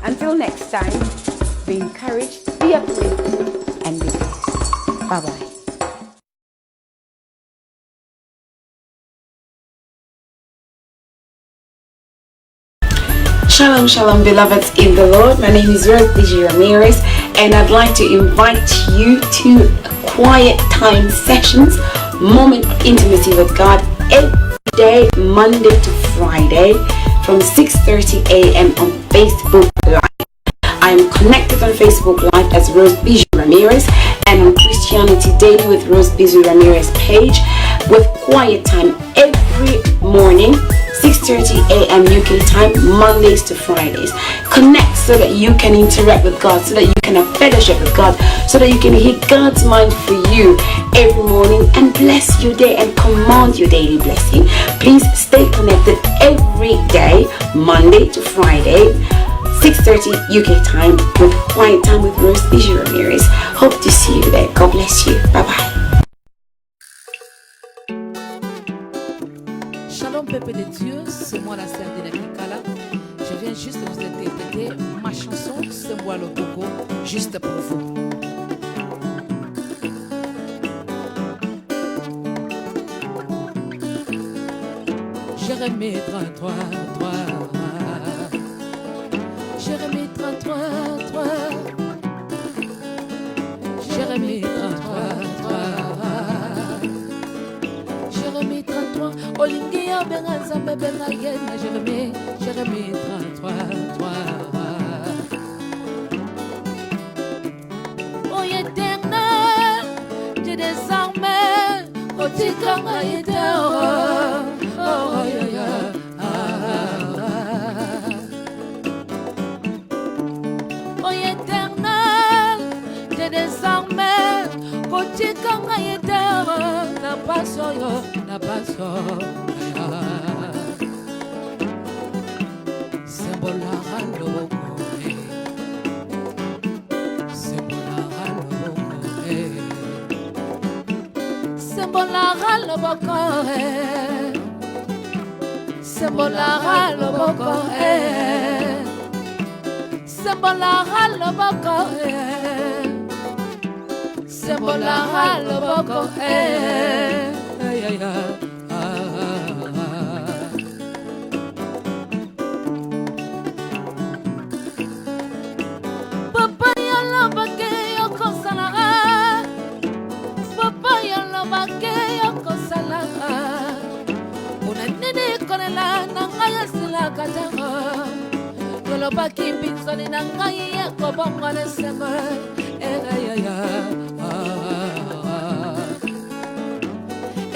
Speaker 1: Until next time, be encouraged, be uplifted, and be blessed. Bye-bye.
Speaker 3: Shalom, shalom, beloveds in the Lord. My name is Rose Bijou Ramirez, and I'd like to invite you to quiet time sessions, moment of intimacy with God, every day, Monday to Friday, from 6:30 a.m. on Facebook Live. I am connected on Facebook Live as Rose Bijou Ramirez, and on Christianity Daily with Rose Bijou Ramirez page, with quiet time every morning, 6:30 a.m. UK time, Mondays to Fridays. Connect so that you can interact with God, so that you can have fellowship with God, so that you can hear God's mind for you every morning and bless your day and command your daily blessing. Please stay connected every day, Monday to Friday, 6:30 UK time, with Quiet Time with Rose Bijou Ramirez. Hope to see you there. God bless you. Bye-bye.
Speaker 2: Shalom peuple de Dieu, c'est moi la sœur de Kala. Je viens juste vous interpréter ma chanson C'est moi le gogo, juste pour vous. Jérémie 33, 3. Jérémie 33, 3. Jérémie 33, 3. Jérémie 33, Olingia Bengaza Benga Yena, Jérémie 33, 3. Oh éternel, Dieu des armées, oh Tikanga éternel, oh ya oh éternel, Dieu des armées, oh Tikanga éternel, na paso yo, na paso ya. Sembola haloko, sembola haloko, sembola haloko, sembola haloko, sembola haloko, sembola haloko, Papa yalla bake yokosala, Papa yalla bake yokosala. Unanini konela nangaya sila katanga. Yolo baki binsoni nangaya kobonga nesema.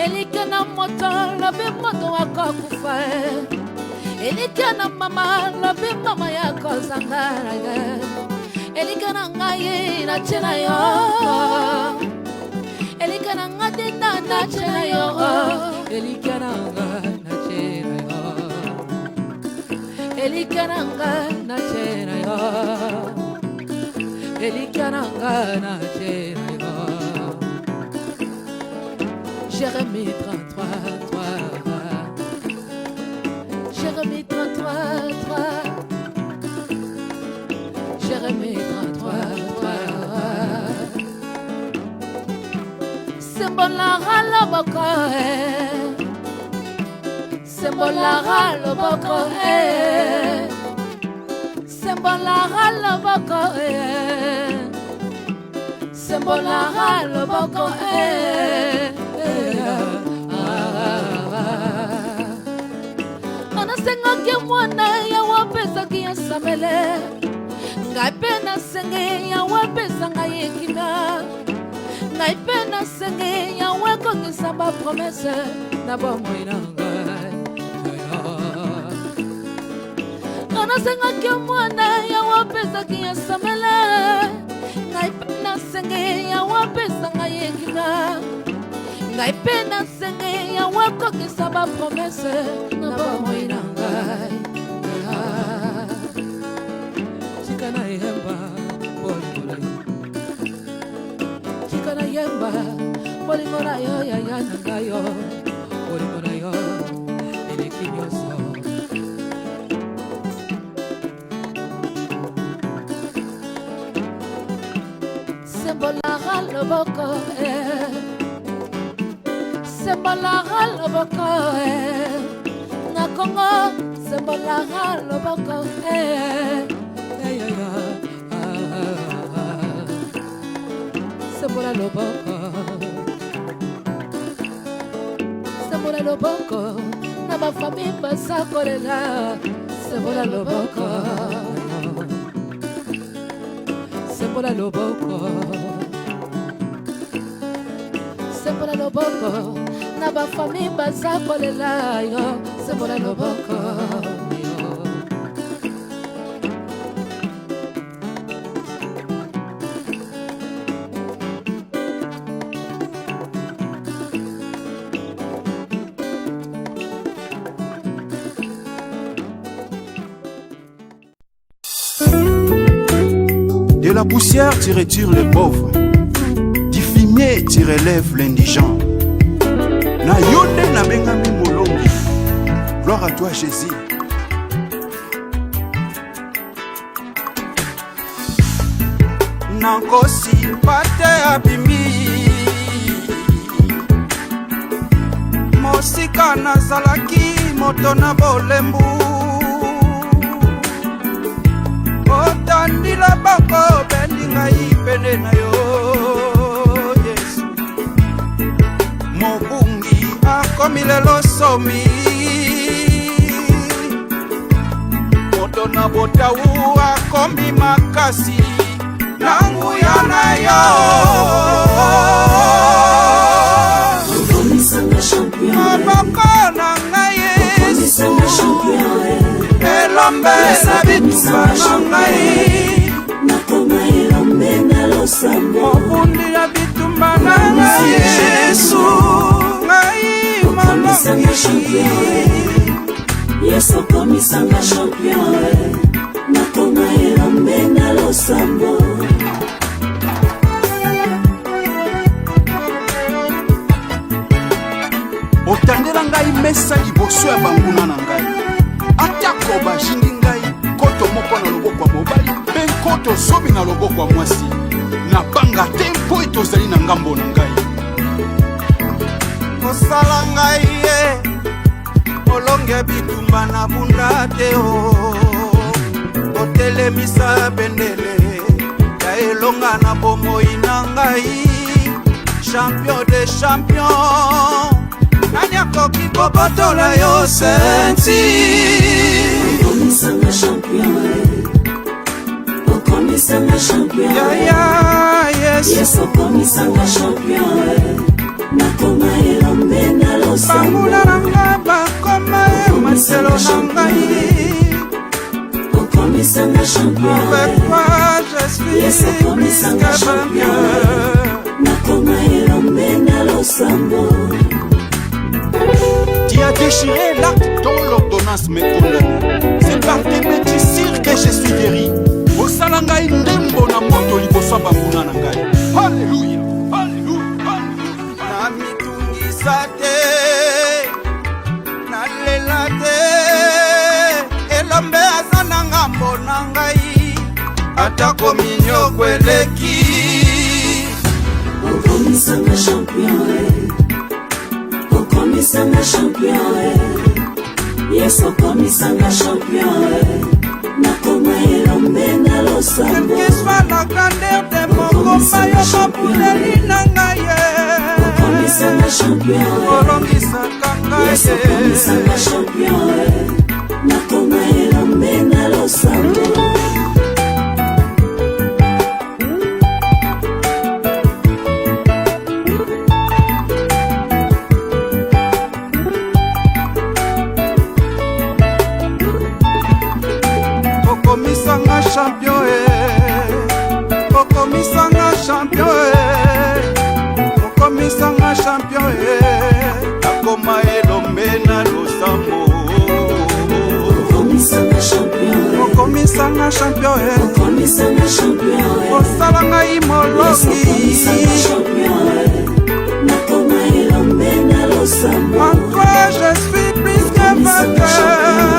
Speaker 2: Elikana moto labi moto wakakufa. Elikana mama labi mama yako zangara. Elikana ngaye na chela yo. Elikana ngate na chela yo. Elikana na chela yo. Elikana na chela yo. Elikana na chela yo. Jérémie 33, 3. Jérémie 33, 3. Jérémie 33, 3. Sembola halaboko, Sembolara loboko Sembolara loboko Sembolara loboko Anasenga ke mwana ya wapesa ki asamele Ngai pena senge ya wapesa ngai ekina Ngai pena senge ya wako kisaba promese Na bomoi na ngai Anasenga ke mwana ya wapesa ki asamele Ngai pena senge ya wapesa ngai ekina Ngai pena senge ya wako kisaba promese Na bomoi na ngai Chikana yemba Bolingola Chikana yemba Bolingola yo ya ya nanga yo Bolingola yo Eleki nyoso Sembolara loboko Sembolara loboko Na Congo Sembolara loboko Sembola loboko Sembola loboko Na ma famille basa kolela Sembola loboko Sembola loboko Sembola loboko Na ma famille basa kolela yo Sembola loboko
Speaker 9: De la poussière, tu retires les pauvres. Du fumier, tu relèves l'indigent. Na yonde na bengami molongi. Gloire à toi, Jésus. Nangosi pate abimi. Mosika nazalaki moto na bolembu. Otandila bako beninga ipene na yo Yesu Mobungi akomi lelo somi Moto na botawu akomi makasi Nanguya na yo
Speaker 10: Okomisanga champion
Speaker 9: Abako na nga Yesu Elombe na bitumba na ngai
Speaker 10: Nakoma elombe na losambo
Speaker 9: Mobundi ya bitumba na ngai Yesu Ngai
Speaker 10: Okomisanga champion Yesu okomisanga champion Nakoma elombe na losambo
Speaker 9: Otandela ngai mesa liboso ya banguna na ngai Atako bajindi ngai koto moko na loboko ya mobali Mpe koto sobi na loboko ya mwasi Na banga te mpo etozali na ngambo na ngai Kosala ngai ye Olonge bitumba na bunda te o Otelemisa bendele Ya elonga na bomoi na ngai Champion de champion Nani akoki kobotola yo senti
Speaker 10: Okomisanga champion Okomisanga champion Yesu okomisanga champion Nakoma elombe na losambo
Speaker 9: Banguna na nga bakoma maselo na ngai
Speaker 10: Okomisanga champion
Speaker 9: Yesu
Speaker 10: okomisanga champion Nakoma elombe na losambo
Speaker 9: Tu as déchiré l'acte dont l'ordonnance me condamne. C'est par tes métissures que je suis guéri. Osala ngai ndembo na moto liboso banguna na ngai. Alléluia, alléluia, alléluia. Na mitungisa te, na lela te. Elombe aza na ngambo na ngai. Atako minyoko eleki.
Speaker 10: Okomisanga champion Okomisanga champion Yeso komisanga champion nakoma elombe na losambo
Speaker 9: quelle que soit la grandeur de mon combat yo mapuleli na ngai
Speaker 10: komisanga champion
Speaker 9: olongisaka ngai
Speaker 10: Yeso komisanga champion nakoma elombe na losambo
Speaker 9: okomisanga champion okomisanga champion okomisanga champion nakoma elombe na losambo
Speaker 10: okomisanga champion
Speaker 9: okomisanga champion
Speaker 10: okomisanga champion
Speaker 9: osala ngai moloki
Speaker 10: nakoma elombe na losambo
Speaker 9: en toi je suis plus que vainqueur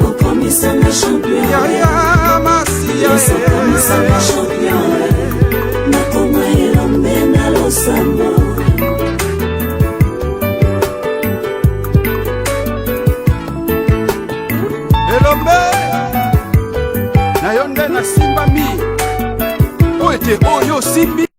Speaker 10: okomisanga champion
Speaker 9: yaya masia
Speaker 10: okomisanga champion nakoma elombe na losambo
Speaker 9: elombe na yo nde nasimbami po ete oyo simbi